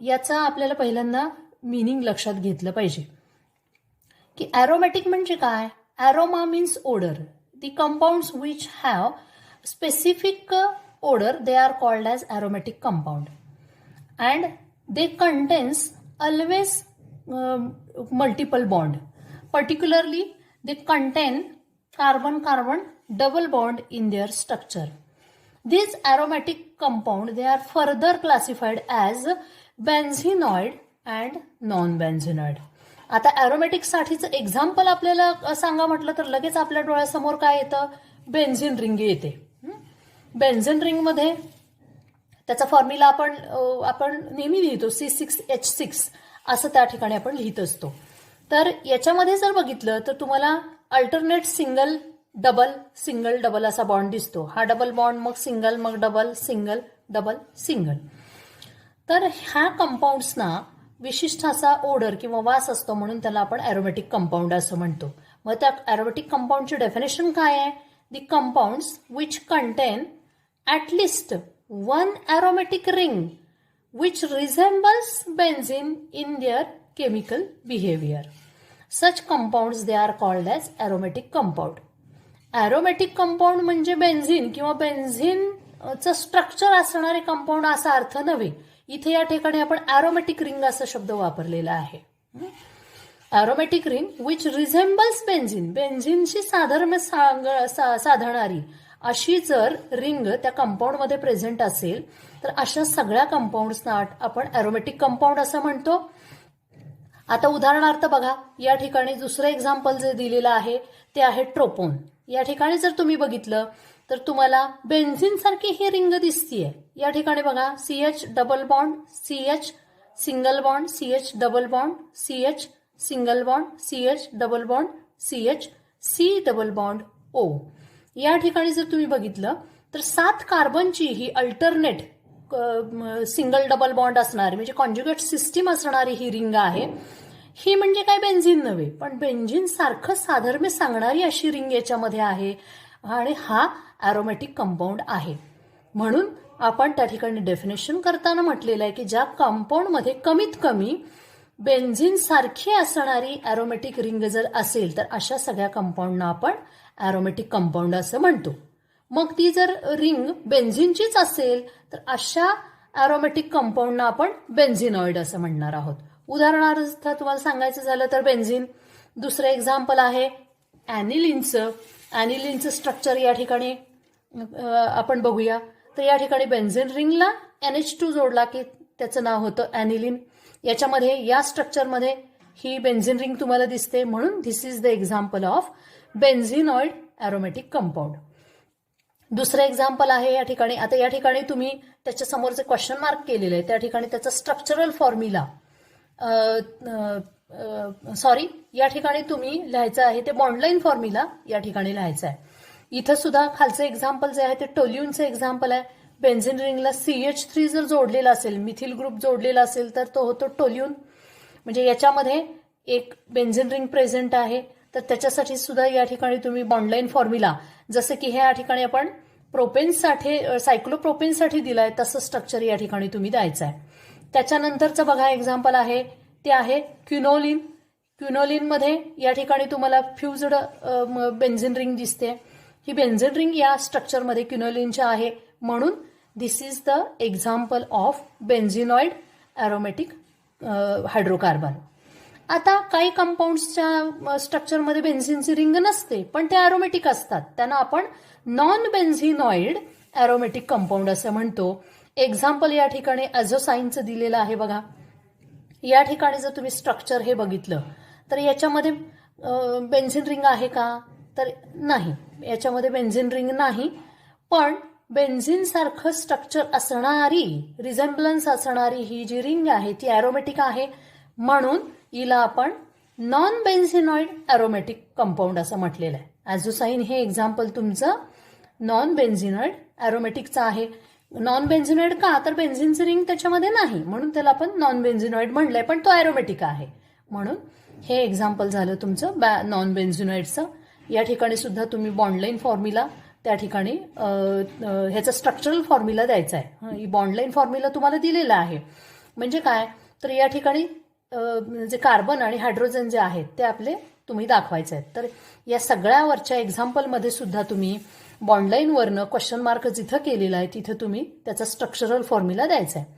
याचा आपल्याला पहिल्यांदा मिनिंग लक्षात घेतलं पाहिजे की ॲरोमॅटिक म्हणजे काय. Aroma means odour. The compounds which have specific odour they are called as aromatic compound and they contains always multiple bond. Particularly they contain carbon carbon double bond in their structure. These aromatic compound they are further classified as benzenoid and non-benzenoid. आता aromatic साठीचं example आपल्याला सांगा म्हटलं तर लगेच आपल्या डोळ्यासमोर काय येतं, बेन्झिन रिंग येते. बेन्झिन रिंग मध्ये त्याचा फॉर्म्युला आपण नेहमी लिहितो C6H6 असं त्या ठिकाणी आपण लिहित असतो. तर याच्यामध्ये जर बघितलं तर तुम्हाला alternate single double single double असा बॉन्ड दिसतो. हा डबल बॉन्ड मग सिंगल मग डबल सिंगल डबल सिंगल. तर ह्या कंपाऊंड्सना विशिष्ट असा ओडर किंवा वास असतो, म्हणून त्याला आपण ॲरोमॅटिक कंपाऊंड असं म्हणतो. मग त्या ॲरोमॅटिक कंपाऊंडची डेफिनेशन काय आहे, the compounds which contain at least one aromatic ring which resembles benzene in their chemical behaviour. Such compounds they are called as aromatic compound. Aromatic compound म्हणजे बेन्झिन किंवा बेन्झिनचं स्ट्रक्चर असणारे कंपाऊंड असा अर्थ नव्हे. इथे या ठिकाणी आपण ॲरोमॅटिक रिंग असा शब्द वापरलेला आहे. Aromatic ring which resembles benzene, बेन्झिनशी साधणारी अशी जर रिंग त्या कंपाऊंडमध्ये प्रेझेंट असेल तर अशा सगळ्या कंपाऊंड्सना आपण ॲरोमॅटिक कंपाऊंड असं म्हणतो. आता उदाहरणार्थ बघा, या ठिकाणी दुसरं एक्झाम्पल जे दिलेलं आहे ते आहे ट्रोपोन. या ठिकाणी जर तुम्ही बघितलं तर तुम्हाला बेन्झिन सारखी ही रिंग दिसतीये. या ठिकाणी बघा CH double bond CH single bond CH double bond CH single bond CH double bond CH C double bond O. या ठिकाणी जर तुम्ही बघितलं तर 7 कार्बनची ही अल्टरनेट सिंगल डबल बॉन्ड असणारी म्हणजे कॉन्ज्युगेट सिस्टीम असणारी ही रिंग आहे. ही म्हणजे काय बेन्झिन नव्हे, पण बेन्झिन सारखं साधर्म्य सांगणारी अशी रिंग याच्यामध्ये आहे आणि हा ॲरोमॅटिक कंपाऊंड आहे. म्हणून आपण त्या ठिकाणी डेफिनेशन करताना म्हटलेलं आहे की ज्या कंपाऊंडमध्ये कमीत कमी बेन्झिन सारखी असणारी ॲरोमॅटिक रिंग जर असेल तर अशा सगळ्या कंपाऊंडना आपण ॲरोमॅटिक कंपाऊंड असं म्हणतो. मग ती जर रिंग बेन्झिनचीच असेल तर अशा ॲरोमॅटिक कंपाऊंडना आपण बेन्झिनॉइड असं म्हणणार आहोत. उदाहरणार्थ तुम्हाला सांगायचं झालं तर बेन्झिन. दुसरं एक्झाम्पल आहे ॲनिलिनचं. ॲनिलिनचं स्ट्रक्चर या ठिकाणी आपण बघूया. तर या ठिकाणी बेन्झिन रिंगला NH2 जोडला की त्याचं नाव होतं ॲनिलिन. याच्यामध्ये या स्ट्रक्चरमध्ये ही बेन्झिन रिंग तुम्हाला दिसते, म्हणून this is the example of benzenoid aromatic compound. दुसरं एक्झाम्पल आहे या ठिकाणी. आता या ठिकाणी तुम्ही त्याच्या समोरचे क्वेश्चन मार्क केलेले आहे, त्या ठिकाणी त्याचा स्ट्रक्चरल फॉर्म्युला या ठिकाणी तुम्ही लिहायचं आहे ते बॉन्डलाईन फॉर्म्युला या ठिकाणी लिहायचा आहे. इथं सुद्धा खालचं एक्झाम्पल जे आहे ते टोल्यूनचं एक्झाम्पल आहे. बेन्झिन रिंगला CH3 जर जोडलेला असेल, मिथिल ग्रुप जोडलेला असेल तर तो होतो टोल्यून. म्हणजे याच्यामध्ये एक बेन्झिन रिंग प्रेझेंट आहे, तर त्याच्यासाठी सुद्धा या ठिकाणी तुम्ही बॉन्डलाईन फॉर्म्युला जसं की ह्या ठिकाणी आपण प्रोपेनसाठी सायक्लोप्रोपेनसाठी दिलाय तसं स्ट्रक्चर या ठिकाणी तुम्ही द्यायचं आहे. त्याच्यानंतरचं बघा एक्झाम्पल आहे ते आहे क्विनोलिन. क्विनोलिनमध्ये या ठिकाणी तुम्हाला फ्युज्ड बेन्झिन रिंग दिसते. ही बेन्झिन रिंग या स्ट्रक्चरमध्ये क्विनोलिनच्या आहे, म्हणून this is the example of benzenoid aromatic hydrocarbon. आता काही कंपाऊंड्सच्या स्ट्रक्चरमध्ये बेन्झिनची रिंग नसते पण ते ॲरोमॅटिक असतात, त्यांना आपण नॉन बेन्झिनॉइड ॲरोमॅटिक कंपाऊंड असं म्हणतो. एक्झाम्पल या ठिकाणी ॲझोसाईनचं दिलेलं आहे बघा. या ठिकाणी जर तुम्ही स्ट्रक्चर हे बघितलं तर याच्यामध्ये बेन्झिन रिंग आहे का, तर नाही, याच्यामध्ये बेन्झिन रिंग नाही. पण बेन्झिन सारखं स्ट्रक्चर असणारी, रिझेम्बलन्स असणारी ही जी रिंग आहे ती ॲरोमॅटिक आहे, म्हणून हिला आपण नॉन बेन्झिनॉइड ॲरोमॅटिक कंपाऊंड असं म्हटलेलं आहे. ॲझोसाईन हे एक्झाम्पल तुमचं नॉन बेन्झिनॉइड ॲरोमॅटिकचं आहे. नॉन बेन्झिनॉइड का, तर बेन्झिनची रिंग त्याच्यामध्ये नाही म्हणून त्याला आपण नॉन बेन्झिनॉइड म्हणलंय, पण तो ॲरोमॅटिक आहे, म्हणून हे एक्झाम्पल झालं तुमचं नॉन बेन्झिनॉइडचं. या ठिकाणी सुद्धा तुम्ही बॉन्डलाईन फॉर्म्युला त्या ठिकाणी ह्याचा स्ट्रक्चरल फॉर्म्युला द्यायचा आहे. ही बॉन्डलाईन फॉर्म्युला तुम्हाला दिलेला आहे. म्हणजे काय, तर या ठिकाणी जे कार्बन आणि हायड्रोजन जे आहेत ते आपले तुम्ही दाखवायचे आहेत. तर या सगळ्यावरच्या एक्झाम्पलमध्ये सुद्धा तुम्ही बॉन्डलाईनवरनं क्वेश्चन मार्क जिथं केलेला आहे तिथं तुम्ही त्याचा स्ट्रक्चरल फॉर्म्युला द्यायचा आहे.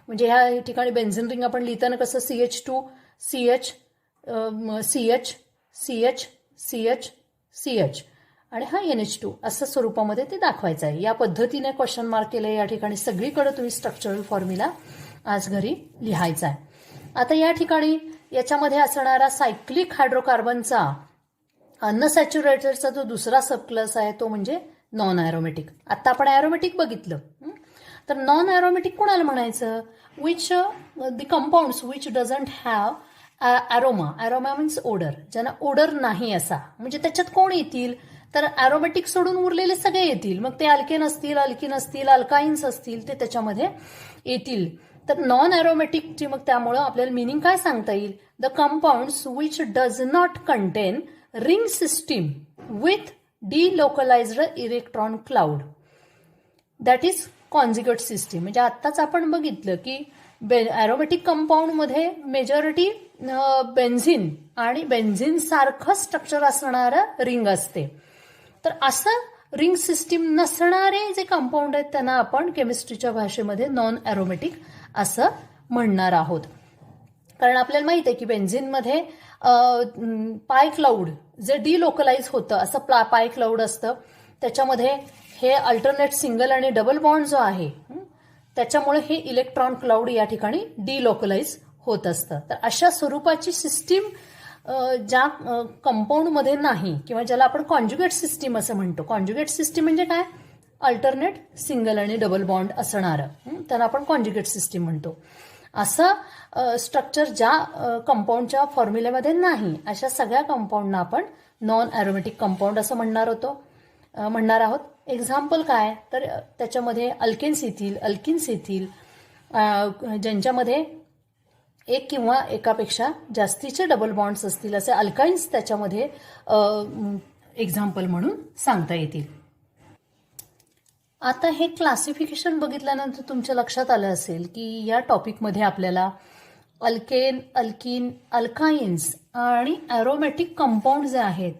म्हणजे ह्या ठिकाणी बेन्झिन रिंग आपण लिहिताना कसं CH2 CH CH CH CH CH आणि हा NH2 असं स्वरूपामध्ये ते दाखवायचं आहे. या पद्धतीने क्वेश्चन मार्क केलं या ठिकाणी सगळीकडे तुम्ही स्ट्रक्चरल फॉर्म्युला आज घरी लिहायचा आहे. आता या ठिकाणी याच्यामध्ये असणारा सायक्लिक हायड्रोकार्बनचा अनसॅच्युरेटेडचा जो दुसरा सबक्लास आहे तो म्हणजे नॉन ॲरोमॅटिक. आता आपण ॲरोमॅटिक बघितलं, तर नॉन ॲरोमॅटिक कोणाला म्हणायचं, which the compounds which doesn't have aroma. Aroma means odour, ज्यांना ओडर नाही असा, म्हणजे त्याच्यात कोण येतील, तर ॲरोमॅटिक सोडून उरलेले सगळे येतील. मग ते अल्केन असतील, अल्किन असतील, अल्काइन्स असतील, ते त्याच्यामध्ये येतील. तर नॉन ॲरोमॅटिकची मग त्यामुळं आपल्याला मिनिंग काय सांगता येईल, the compounds which does not contain ring system with delocalised electron cloud, that is conjugate system. म्हणजे आत्ताच आपण बघितलं की ॲरोमॅटिक कंपाऊंडमध्ये मेजॉरिटी बेन्झिन आणि बेन्झिन सारखं स्ट्रक्चर असणारं रिंग असते. तर असं रिंग सिस्टीम नसणारे जे कंपाऊंड आहेत त्यांना आपण केमिस्ट्रीच्या भाषेमध्ये नॉन ॲरोमॅटिक असं म्हणणार आहोत. कारण आपल्याला माहित आहे की बेन्झिनमध्ये पाय क्लाउड जे डिलोकलाइज होतं असं पाय क्लाउड असतं, त्याच्यामध्ये हे अल्टरनेट सिंगल आणि डबल बॉन्ड जो आहे त्याच्यामुळे हे इलेक्ट्रॉन क्लाउड या ठिकाणी डिलोकलाइज होत असतं. तर अशा स्वरूपाची सिस्टीम ज्या कंपाऊंडमध्ये नाही किंवा ज्याला आपण कॉन्जुगेट सिस्टीम असं म्हणतो. कॉन्जुगेट सिस्टीम म्हणजे काय, अल्टरनेट सिंगल आणि डबल बॉन्ड असणारं, त्यांना आपण कॉन्जुगेट सिस्टीम म्हणतो. असं स्ट्रक्चर ज्या कंपाऊंडच्या फॉर्म्युल्यामध्ये नाही अशा सगळ्या कंपाऊंडना आपण नॉन ॲरोमॅटिक कंपाऊंड असं म्हणणार आहोत. एक्झाम्पल काय, तर त्याच्यामध्ये अल्केन्स येतील, अल्किन्स येतील, ज्यांच्यामध्ये एक किंवा एकापेक्षा जास्तीचे डबल बॉन्ड्स असतील असे अल्काइन्स त्याच्यामध्ये एक्झाम्पल म्हणून सांगता येतील. आता हे क्लासिफिकेशन बघितल्यानंतर तुमच्या लक्षात आलं असेल की या टॉपिकमध्ये आपल्याला अल्केन, अल्किन, अल्काइन्स आणि ॲरोमॅटिक कंपाऊंड जे आहेत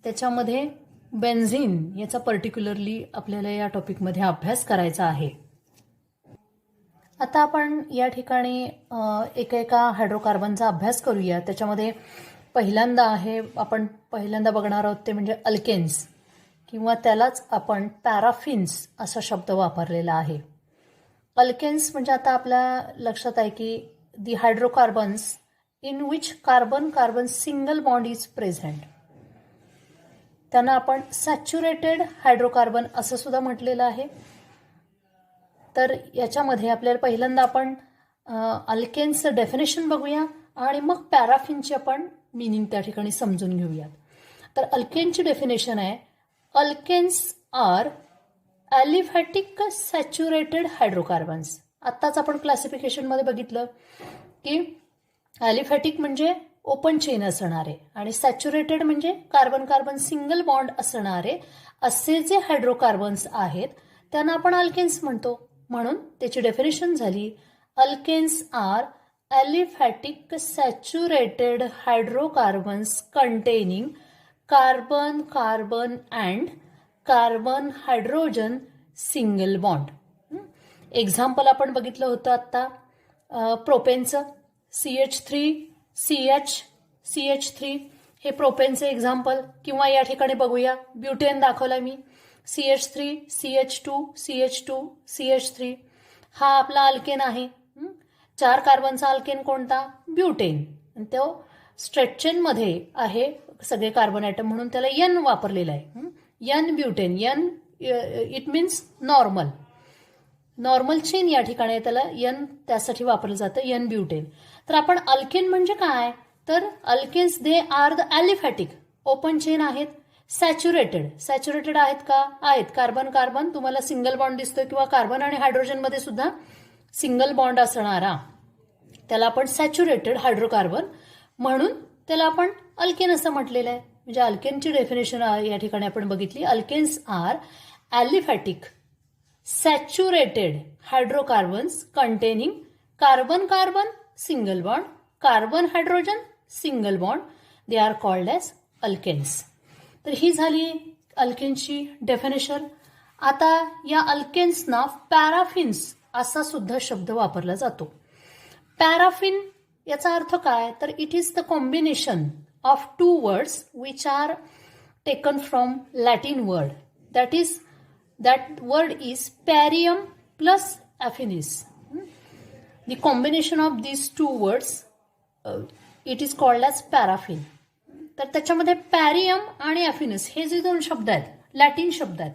त्याच्यामध्ये बेन्झीन याचा पर्टिक्युलरली आपल्याला या टॉपिकमध्ये अभ्यास करायचा आहे. आता आपण या ठिकाणी एका हायड्रोकार्बनचा अभ्यास करूया. त्याच्यामध्ये आपण पहिल्यांदा बघणार आहोत ते म्हणजे अल्केन्स, किंवा त्यालाच आपण पॅराफिन्स असा शब्द वापरलेला आहे. अल्केन्स म्हणजे आता आपल्या लक्षात आहे की the hydrocarbons in which carbon single bond is present. त्यांना आपण सॅच्युरेटेड हायड्रोकार्बन असं सुद्धा म्हटलेलं आहे. तर याच्यामध्ये आपल्याला पहिल्यांदा आपण अल्केन्सचं डेफिनेशन बघूया आणि मग पॅराफिनची आपण मिनिंग त्या ठिकाणी समजून घेऊयात. तर अल्केनची डेफिनेशन आहे, alkanes are aliphatic saturated hydrocarbons. आत्ताच आपण क्लासिफिकेशनमध्ये बघितलं की ॲलिफॅटिक म्हणजे ओपन चेन असणारे आणि सॅच्युरेटेड म्हणजे कार्बन सिंगल बॉन्ड असणारे असे जे हायड्रोकार्बन्स आहेत त्यांना आपण अल्केन्स म्हणतो. म्हणून त्याची डेफिनेशन झाली, alkanes are aliphatic saturated hydrocarbons containing carbon and carbon hydrogen single bond. Example आपण बघितलं होतं आत्ता प्रोपेनचं, CH3 हे प्रोपेनचे एक्झाम्पल. किंवा या ठिकाणी बघूया ब्युटेन दाखवला मी, CH3 CH3 हा आपला अल्केन आहे. 4 कार्बनचा अल्केन कोणता, ब्युटेन. तो स्ट्रेट चेनमध्ये आहे सगळे कार्बन ॲटम म्हणून त्याला N वापरलेला आहे. N butane, N it means normal chain या ठिकाणी त्याला N त्यासाठी वापरलं जातं, N ब्युटेन. तर आपण अल्केन म्हणजे काय, तर alkanes they are the aliphatic, open chain आहेत, सॅच्युरेटेड आहेत का, आहेत. कार्बन तुम्हाला सिंगल बॉन्ड दिसतोय किंवा कार्बन आणि हायड्रोजनमध्ये सुद्धा सिंगल बॉन्ड असणारा त्याला आपण सॅच्युरेटेड हायड्रोकार्बन म्हणून त्याला आपण अल्केन असं म्हटलेलं आहे. म्हणजे अल्केनची डेफिनेशन या ठिकाणी आपण बघितली, alkanes are aliphatic saturated hydrocarbons containing carbon single bond, carbon hydrogen single bond, they are called as alkanes. तर ही झाली अल्केन्सची डेफिनेशन. आता या अल्केन्सना पॅराफिन्स असा सुद्धा शब्द वापरला जातो. पॅराफिन याचा अर्थ काय, तर it is the combination of 2 words which are taken from Latin word. that word is parium plus affinis. The combination of these 2 words it is called as paraffin. तर त्याच्यामध्ये पॅरियम आणि ॲफिनस हे जे 2 शब्द आहेत, लॅटिन शब्द आहेत,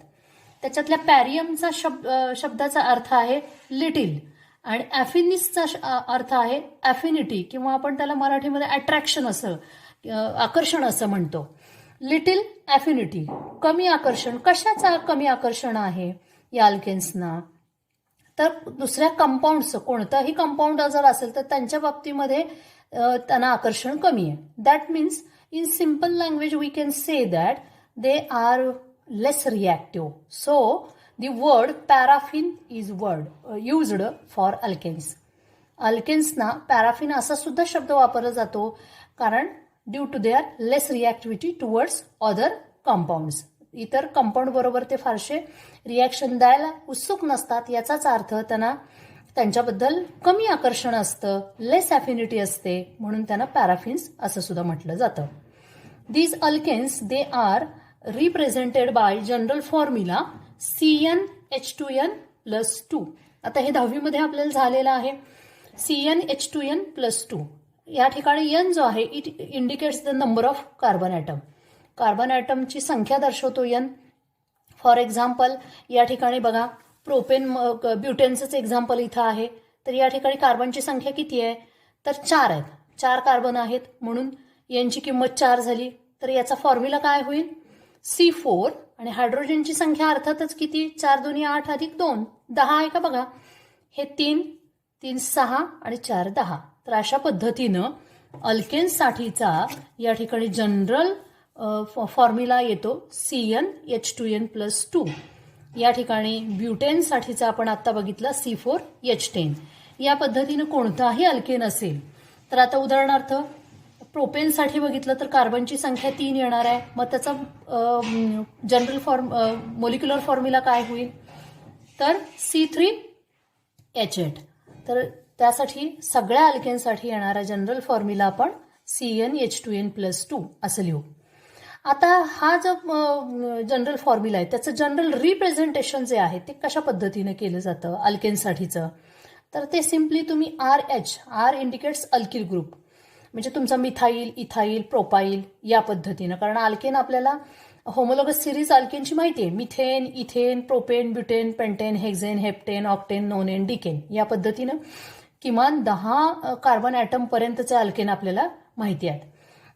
त्याच्यातल्या पॅरियमचा शब्दाचा अर्थ आहे लिटिल आणि ॲफिनिसचा अर्थ आहे ॲफिनिटी, किंवा आपण त्याला मराठीमध्ये अट्रॅक्शन असं, आकर्षण असं म्हणतो. लिटिल ॲफिनिटी, कमी आकर्षण. कशाचा कमी आकर्षण आहे या अल्केन्सना, तर दुसऱ्या कंपाऊंडचं कोणताही कंपाऊंड जर असेल तर त्यांच्या बाबतीमध्ये त्यांना आकर्षण कमी आहे. That means in simple language we can say that they are less reactive. So the word paraffin is used for alkanes. अल्केन्सना पॅराफिन असा सुद्धा शब्द वापरला जातो कारण due to their less reactivity towards other compounds. इतर कंपाऊंड बरोबर ते फारसे रिॲक्शन द्यायला उत्सुक नसतात, याचाच अर्थ त्यांना त्यांच्याबद्दल कमी आकर्षण असतं, लेस ॲफिनिटी असते, म्हणून त्यांना पॅराफिन्स असं सुद्धा म्हटलं जातं. These alkanes they are represented by general formula CnH2n+2. आता हे 10वी मध्ये आपल्याला झालेलं आहे. CnH2n+2 या ठिकाणी N जो आहे it indicates the number of carbon atom. Carbon ॲटमची संख्या दर्शवतो N. फॉर एक्झाम्पल या ठिकाणी बघा ब्युटेनचंच एक्झाम्पल इथं आहे. तर या ठिकाणी कार्बनची संख्या किती आहे, तर 4 आहेत. 4 कार्बन आहेत म्हणून Nची किंमत 4 झाली. तर याचा फॉर्म्युला काय होईल, C4 आणि हायड्रोजनची संख्या अर्थातच किती 4 2 8 अधिक 2 10 आहे का बघा. हे 3 3 6 आणि 4 10. तर अशा पद्धतीनं अल्केनसाठीचा या ठिकाणी जनरल फॉर्म्युला येतो CnH2n+2. या ठिकाणी ब्युटेनसाठीचा आपण आता बघितला C4H10. या पद्धतीनं कोणताही अल्केन असेल तर आता उदाहरणार्थ प्रोपेनसाठी बघितलं तर कार्बनची संख्या 3 येणार आहे. मग त्याचा जनरल मोलिक्युलर फॉर्म्युला काय होईल तर C3H8. तर त्यासाठी सगळ्या अल्केनसाठी येणारा जनरल फॉर्म्युला आपण CnH2n+2 असं लिहू. आता हा जो जनरल फॉर्म्युला आहे त्याचं जनरल रिप्रेझेंटेशन जे आहे ते कशा पद्धतीने केलं जातं अल्केनसाठीचं तर ते सिम्पली तुम्ही आर इंडिकेट्स अल्किल ग्रुप म्हणजे तुमचा मिथाईल इथाईल प्रोपाईल या पद्धतीनं. कारण अल्केन आपल्याला होमोलोगस सिरीज अल्केनची माहिती आहे methane ethane propane butane pentane hexane heptane octane nonane decane या पद्धतीनं किमान 10 कार्बन ॲटम पर्यंतचे अल्केन आपल्याला माहिती आहेत.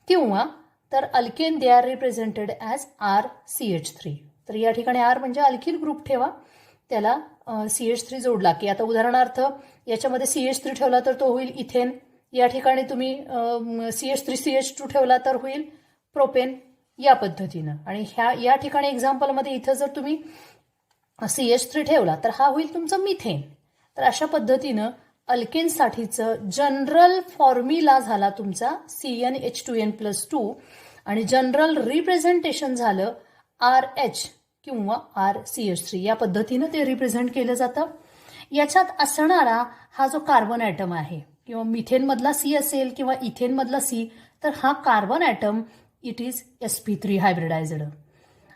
किंवा तर alkane they are represented as RCH3. तर या ठिकाणी आर म्हणजे अल्किल ग्रुप ठेवा त्याला CH3 जोडला की आता उदाहरणार्थ याच्यामध्ये CH3 ठेवला तर तो होईल इथेन. या ठिकाणी तुम्ही CH3CH2 ठेवला तर होईल प्रोपेन या पद्धतीनं. आणि या ठिकाणी एक्झाम्पलमध्ये इथं जर तुम्ही CH3 ठेवला तर हा होईल तुमचं मिथेन. तर अशा पद्धतीनं अल्केनसाठीचं जनरल फॉर्म्युला झाला तुमचा CnH2n+2 आणि जनरल रिप्रेझेंटेशन झालं RH किंवा RCH3. या पद्धतीनं ते रिप्रेझेंट केलं जातं. याच्यात असणारा हा जो कार्बन ॲटम आहे किंवा मिथेनमधला C असेल किंवा इथेनमधला C तर हा carbon atom it is sp3 hybridized.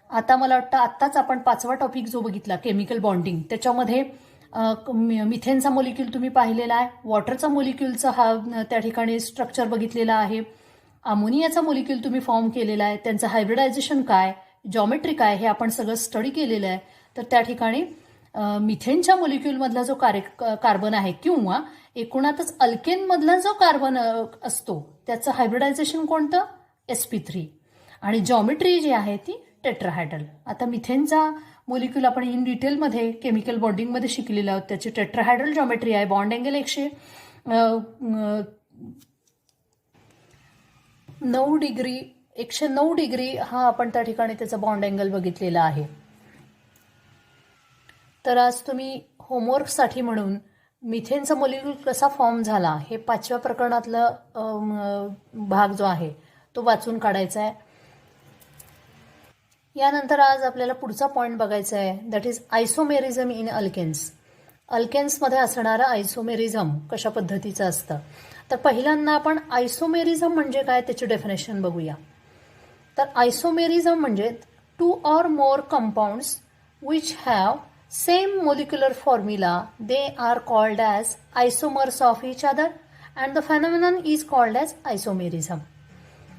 आता मला वाटतं आत्ताच आपण 5वा टॉपिक जो बघितला केमिकल बॉन्डिंग त्याच्यामध्ये मिथेनचा मोलिक्यूल तुम्ही पाहिलेला आहे. वॉटरचा मोलिक्यूलचा हा त्या ठिकाणी स्ट्रक्चर बघितलेला आहे. अमोनियाचा मोलिक्यूल तुम्ही फॉर्म केलेला आहे. त्यांचं हायब्रिडायझेशन काय जॉमेट्री काय हे आपण सगळं स्टडी केलेलं आहे. तर त्या ठिकाणी मिथेनच्या मोलिक्यूलमधला जो कार्बन आहे किंवा एकूणातच अल्केनमधला जो कार्बन असतो त्याचं हायब्रिडायझेशन कोणतं sp3 आणि जॉमेट्री जी आहे ती टेट्राहायड्रल. आता मिथेनचा मोलिक्यूल आपण इन डिटेलमध्ये केमिकल बॉन्डिंगमध्ये शिकलेलो आहोत. त्याची टेट्राहायड्रल जॉमेट्री आहे. बॉन्ड अँगल 109 डिग्री हा आपण त्या ठिकाणी त्याचा बॉन्ड अँगल बघितलेला आहे. तर आज तुम्ही होमवर्कसाठी म्हणून मिथेनचा मोलिक्यूल कसा फॉर्म झाला हे 5व्या प्रकरणातलं भाग जो आहे तो वाचून काढायचा आहे. यानंतर आज आपल्याला पुढचा पॉईंट बघायचा आहे that is isomerism in alkanes. अल्केन्समध्ये असणारं आयसोमेरिझम कशा पद्धतीचं असतं तर पहिल्यांदा आपण आयसोमेरिझम म्हणजे काय त्याची डेफिनेशन बघूया. तर आयसोमेरिझम म्हणजे 2 or more compounds which have same molecular formula they are called as isomers of each other and the phenomenon is called as isomerism.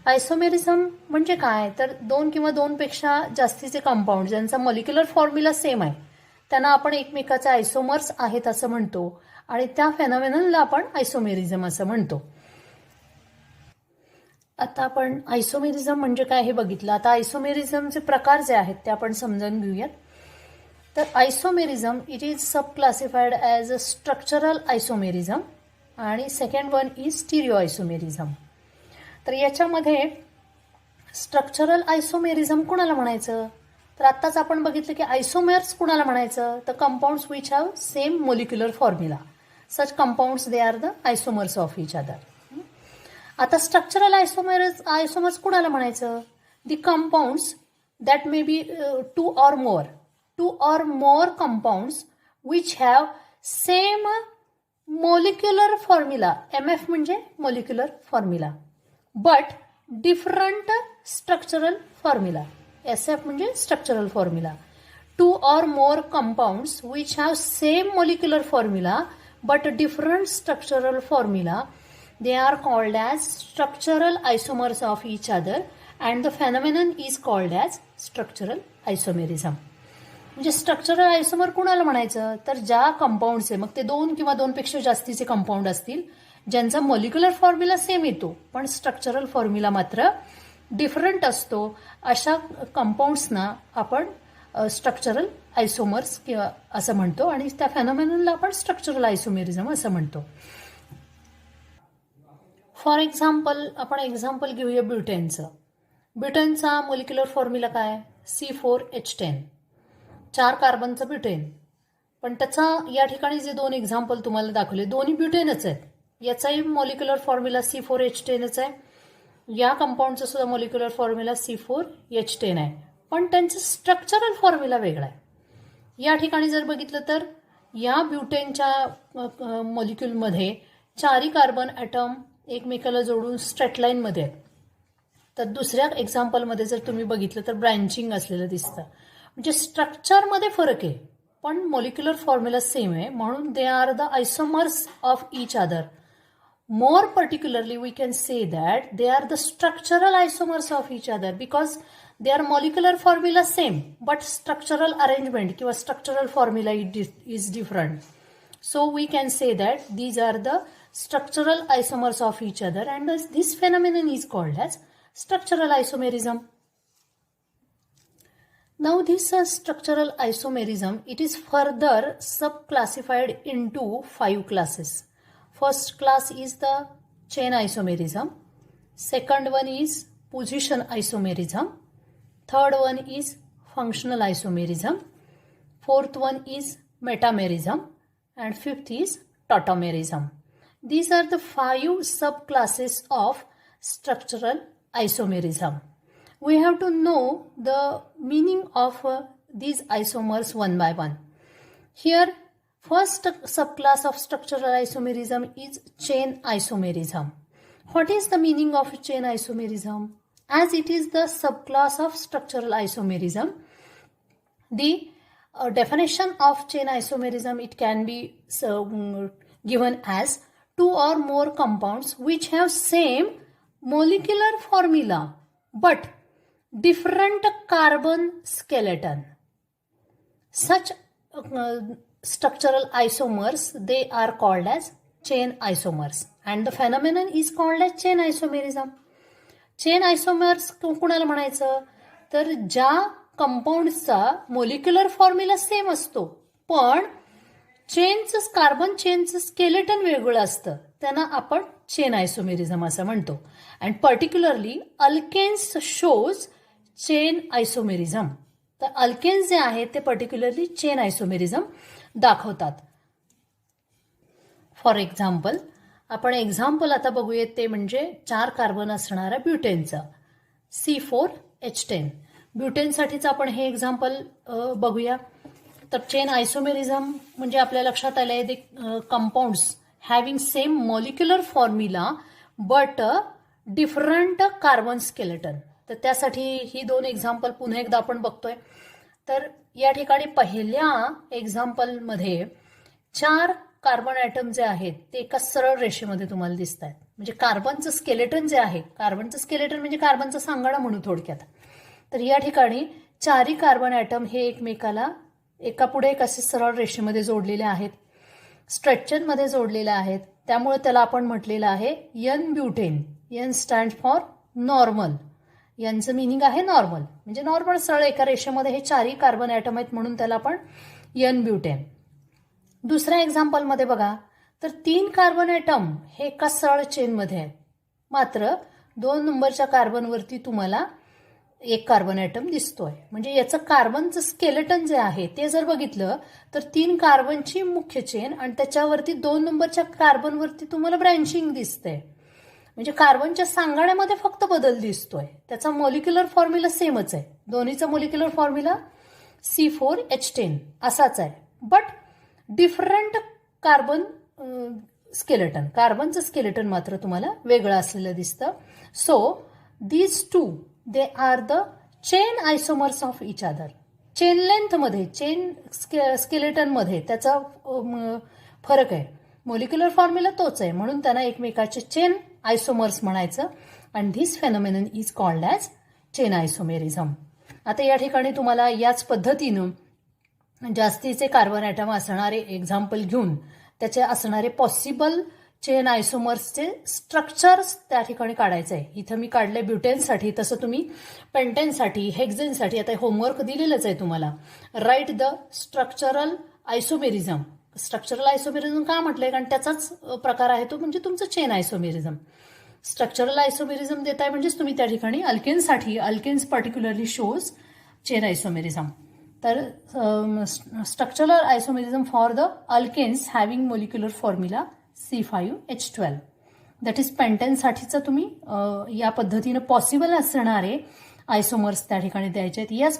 Isomerism म्हणजे काय तर 2 किंवा 2 पेक्षा जास्तीचे कंपाऊंड ज्यांचा मॉलिक्युलर फॉर्म्युला सेम आहे त्यांना आपण एकमेकाचे आयसोमर्स आहेत असं म्हणतो आणि त्या फेनॉमेननला आपण आयसोमेरिझम असं म्हणतो. आता आपण आयसोमेरिझम म्हणजे काय हे बघितलं. आता आयसोमेरिझमचे प्रकार जे आहेत ते आपण समजून घेऊयात. तर isomerism it is sub classified as a structural isomerism आणि second one is stereo isomerism. तर याच्यामध्ये स्ट्रक्चरल आयसोमेरिझम कुणाला म्हणायचं तर आत्ताच आपण बघितलं की आयसोमेर्स कुणाला म्हणायचं तर compounds which have same molecular formula such compounds they are the isomers of each other. आता स्ट्रक्चरल आयसोमर्स कुणाला म्हणायचं the compounds that may be 2 or more compounds which have same molecular formula. MF म्हणजे molecular formula but different structural formula. SF म्हणजे structural formula. 2 or more compounds which have same molecular formula but different structural formula they are called as structural isomers of each other and the phenomenon is called as structural isomerism. म्हणजे structural आयसोमर कुणाला म्हणायचं तर ज्या कंपाऊंडचे मग ते 2 किंवा 2 पेक्षा जास्तीचे कंपाऊंड असतील ज्यांचा मॉलिक्युलर फॉर्म्युला सेम येतो पण स्ट्रक्चरल फॉर्म्युला मात्र डिफरंट असतो अशा कंपाऊंड्सना आपण स्ट्रक्चरल आयसोमर्स किंवा असं म्हणतो आणि त्या फेनॉमेननला आपण स्ट्रक्चरल आयसोमेरिझम असं म्हणतो. फॉर एक्झाम्पल आपण एक्झाम्पल घेऊया ब्युटेनचं. ब्युटेनचा मोलिक्युलर फॉर्म्युला काय? C4H10. 4 कार्बनचं ब्युटेन. पण त्याचा या ठिकाणी जे 2 एक्झाम्पल तुम्हाला दाखवले दोन्ही ब्युटेनच आहेत. याचाही मोलिक्युलर फॉर्म्युला C4H10च आहे. या कंपाऊंडचा सुद्धा मोलिक्युलर फॉर्म्युला C4H10 आहे, पण त्यांचं स्ट्रक्चरल फॉर्म्युला वेगळा आहे. या ठिकाणी जर बघितलं तर या ब्युटेनच्या मॉलिक्युलमध्ये 4 कार्बन ॲटम एकमेकाला जोडून स्ट्रेट लाईनमध्ये आहेत. तर दुसऱ्या एक्झाम्पलमध्ये जर तुम्ही बघितलं तर ब्रँचिंग असलेलं दिसतं. म्हणजे स्ट्रक्चरमध्ये फरक आहे पण मोलिक्युलर फॉर्म्युला सेम आहे, म्हणून दे are the isomers of each other. More particularly, we can say that they are the structural isomers of each other because their molecular formula same, but structural arrangement किंवा structural formula is different. So we can say that these are the structural isomers of each other, and this phenomenon is called as structural isomerism. Now this structural isomerism, it is further subclassified into 5 classes. First class is the chain isomerism. Second one is position isomerism. Third one is functional isomerism. Fourth one is metamerism. And fifth is tautomerism. These are the 5 subclasses of structural isomerism. We have to know the meaning of these isomers one by one. Here, first subclass of structural isomerism is chain isomerism. What is the meaning of chain isomerism? As it is the subclass of structural isomerism, the definition of chain isomerism, it can be given as 2 or more compounds which have same molecular formula but different carbon skeleton. Such structural isomers, they are called as chain isomers, and the phenomenon is called as chain isomerism. Chain isomers कुणाला म्हणायचं तर ज्या कंपाऊंडचा molecular formula same असतो पण चेनचं carbon चेनचं skeleton वेगळं असतं त्यांना आपण चेन आयसोमेरिझम असं म्हणतो. And particularly alkanes shows chain isomerism. तर अल्केन्स जे आहेत ते पर्टिक्युलरली चेन आयसोमेरिझम दाखवतात. फॉर एक्झाम्पल आपण एक्झाम्पल आता बघूयात ते म्हणजे 4 कार्बन असणाऱ्या ब्युटेनचं C4H10. ब्युटेनसाठीचं आपण हे एक्झाम्पल बघूया. तर चेन आयसोमेरिझम म्हणजे आपल्या लक्षात आलं आहे ते compounds having same molecular formula but different carbon skeleton. तर त्यासाठी ही 2 एक्झाम्पल पुन्हा एकदा आपण बघतोय. तर या ठिकाणी पहिल्या एक्झाम्पलमध्ये 4 कार्बन ॲटम जे आहेत ते एका सरळ रेषेमध्ये तुम्हाला दिसत आहेत. म्हणजे कार्बनचं स्केलेटन जे आहे, कार्बनचं स्केलेटन म्हणजे कार्बनचा सांगाडा म्हणू थोडक्यात. तर या ठिकाणी 4 कार्बन ॲटम हे एकमेकाला एका पुढे एक असे सरळ रेषेमध्ये जोडलेले आहेत, स्ट्रेचनमध्ये जोडलेले आहेत. त्यामुळे त्याला आपण म्हटलेलं आहे n butane. N stand for normal. यांचं मिनिंग आहे नॉर्मल, म्हणजे नॉर्मल सरळ एका रेषेमध्ये हे 4 कार्बन ॲटम आहेत म्हणून त्याला आपण एन ब्युटेन. दुसऱ्या एक्झाम्पलमध्ये बघा तर 3 कार्बन ॲटम हे एका सरळ चेनमध्ये आहेत, मात्र 2 नंबरच्या कार्बनवरती तुम्हाला 1 कार्बन ॲटम दिसतोय. म्हणजे याचं कार्बनचं स्केलेटन जे आहे ते जर बघितलं तर 3 कार्बनची मुख्य चेन आणि त्याच्यावरती 2 नंबरच्या कार्बनवरती तुम्हाला ब्रँचिंग दिसतंय. म्हणजे कार्बनच्या सांगाड्यामध्ये फक्त बदल दिसतोय. त्याचा मॉलिक्युलर फॉर्म्युला सेमच आहे. दोन्हीचा मॉलिक्युलर फॉर्म्युला C4H10 असाच आहे, बट डिफरंट कार्बन स्केलेटन. कार्बनचं स्केलेटन मात्र तुम्हाला वेगळं असलेलं दिसतं. So these 2 they are the chain isomers of each other. Chain लेंथमध्ये, चेन स्केलेटनमध्ये त्याचा फरक आहे. मॉलिक्युलर फॉर्म्युला तोच आहे म्हणून त्यांना एकमेकाचे चेन आयसोमर्स म्हणायचं. And this phenomenon is called as chain isomerism. आता या ठिकाणी तुम्हाला याच पद्धतीनं जास्तीचे कार्बन ॲटम असणारे एक्झाम्पल घेऊन त्याचे असणारे पॉसिबल चेन आयसोमर्सचे स्ट्रक्चर्स त्या ठिकाणी काढायचं आहे. इथं मी काढले ब्युटेनसाठी, तसं तुम्ही पेंटेनसाठी, हेक्झेनसाठी आता होमवर्क दिलेलंच आहे तुम्हाला. Write the structural isomerism. Structural isomerism का म्हटलंय, कारण त्याचाच प्रकार आहे तो म्हणजे तुमचं चेन आयसोमेरिझम. स्ट्रक्चरल आयसोमेरिझम देताय म्हणजेच तुम्ही त्या ठिकाणी अल्केन्ससाठी, alkanes particularly shows chain isomerism. तर structural isomerism for the alkanes having molecular formula C5H12. That is पेंटेनसाठीचं तुम्ही या पद्धतीनं पॉसिबल असणारे आयसोमर्स त्या ठिकाणी द्यायचे आहेत. याच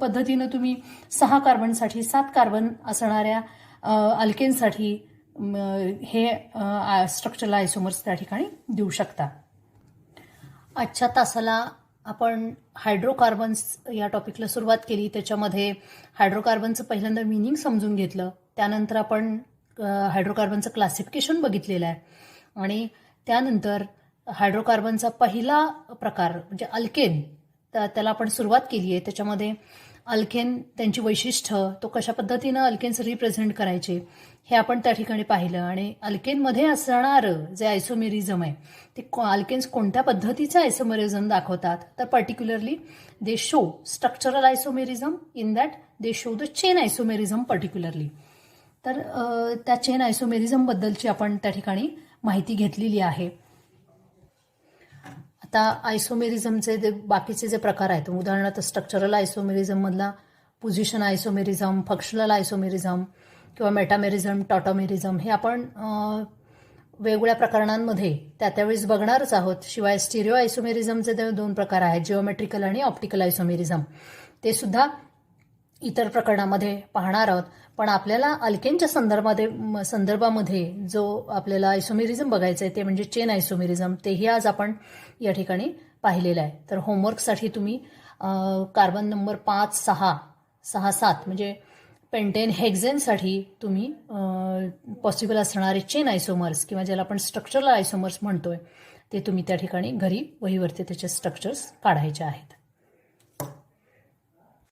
पद्धतीनं तुम्ही 6 कार्बनसाठी 7 कार्बन असणाऱ्या अल्केनसाठी हे स्ट्रक्चरल आयसोमर्स त्या ठिकाणी देऊ शकता. आजच्या तासाला आपण हायड्रोकार्बन्स या टॉपिकला सुरुवात केली. त्याच्यामध्ये हायड्रोकार्बनचं पहिल्यांदा मिनिंग समजून घेतलं. त्यानंतर आपण हायड्रोकार्बनचं क्लासिफिकेशन बघितलेलं आहे आणि त्यानंतर हायड्रोकार्बनचा पहिला प्रकार म्हणजे अल्केन, त्याला आपण सुरुवात केली आहे. त्याच्यामध्ये अल्केन त्यांची वैशिष्ट्य, तो कशा पद्धतीनं अल्केन्स रिप्रेझेंट करायचे हे आपण त्या ठिकाणी पाहिलं. आणि अल्केनमध्ये असणारं जे आयसोमेरिझम आहे ते अल्केन्स कोणत्या पद्धतीचं आयसोमेरिझम दाखवतात, तर particularly they show structural isomerism, in that they show the chain isomerism particularly. तर त्या चेन आयसोमेरिझम बद्दलची आपण त्या ठिकाणी माहिती घेतलेली आहे. आता आयसोमेरिझमचे जे बाकीचे जे प्रकार आहेत, उदाहरणार्थ स्ट्रक्चरल आयसोमेरिझम मधला पोझिशन आयसोमेरिझम, फंक्शनल आयसोमेरिझम किंवा मेटामेरिझम, टॉटोमेरिझम हे आपण वेगवेगळ्या प्रकरणांमध्ये त्यावेळेस बघणारच आहोत. शिवाय स्टिरिओ आयसोमेरिझमचे 2 प्रकार आहेत, जिओमेट्रिकल आणि ऑप्टिकल आयसोमेरिझम, ते सुद्धा इतर प्रकरणामध्ये पाहणार आहोत. पण आपल्याला अल्केनच्या संदर्भामध्ये जो आपल्याला आयसोमेरिझम बघायचं आहे ते म्हणजे चेन आयसोमेरिझम, तेही आज आपण या ठिकाणी पाहिलेलं आहे. तर होमवर्कसाठी तुम्ही कार्बन नंबर 5, 6, 6, 7 म्हणजे पेंटेन हेक्झेनसाठी तुम्ही पॉसिबल असणारे चेन आयसोमर्स किंवा ज्याला आपण स्ट्रक्चरल आयसोमर्स म्हणतोय ते तुम्ही त्या ठिकाणी घरी वहीवरती त्याचे स्ट्रक्चर्स काढायचे आहेत.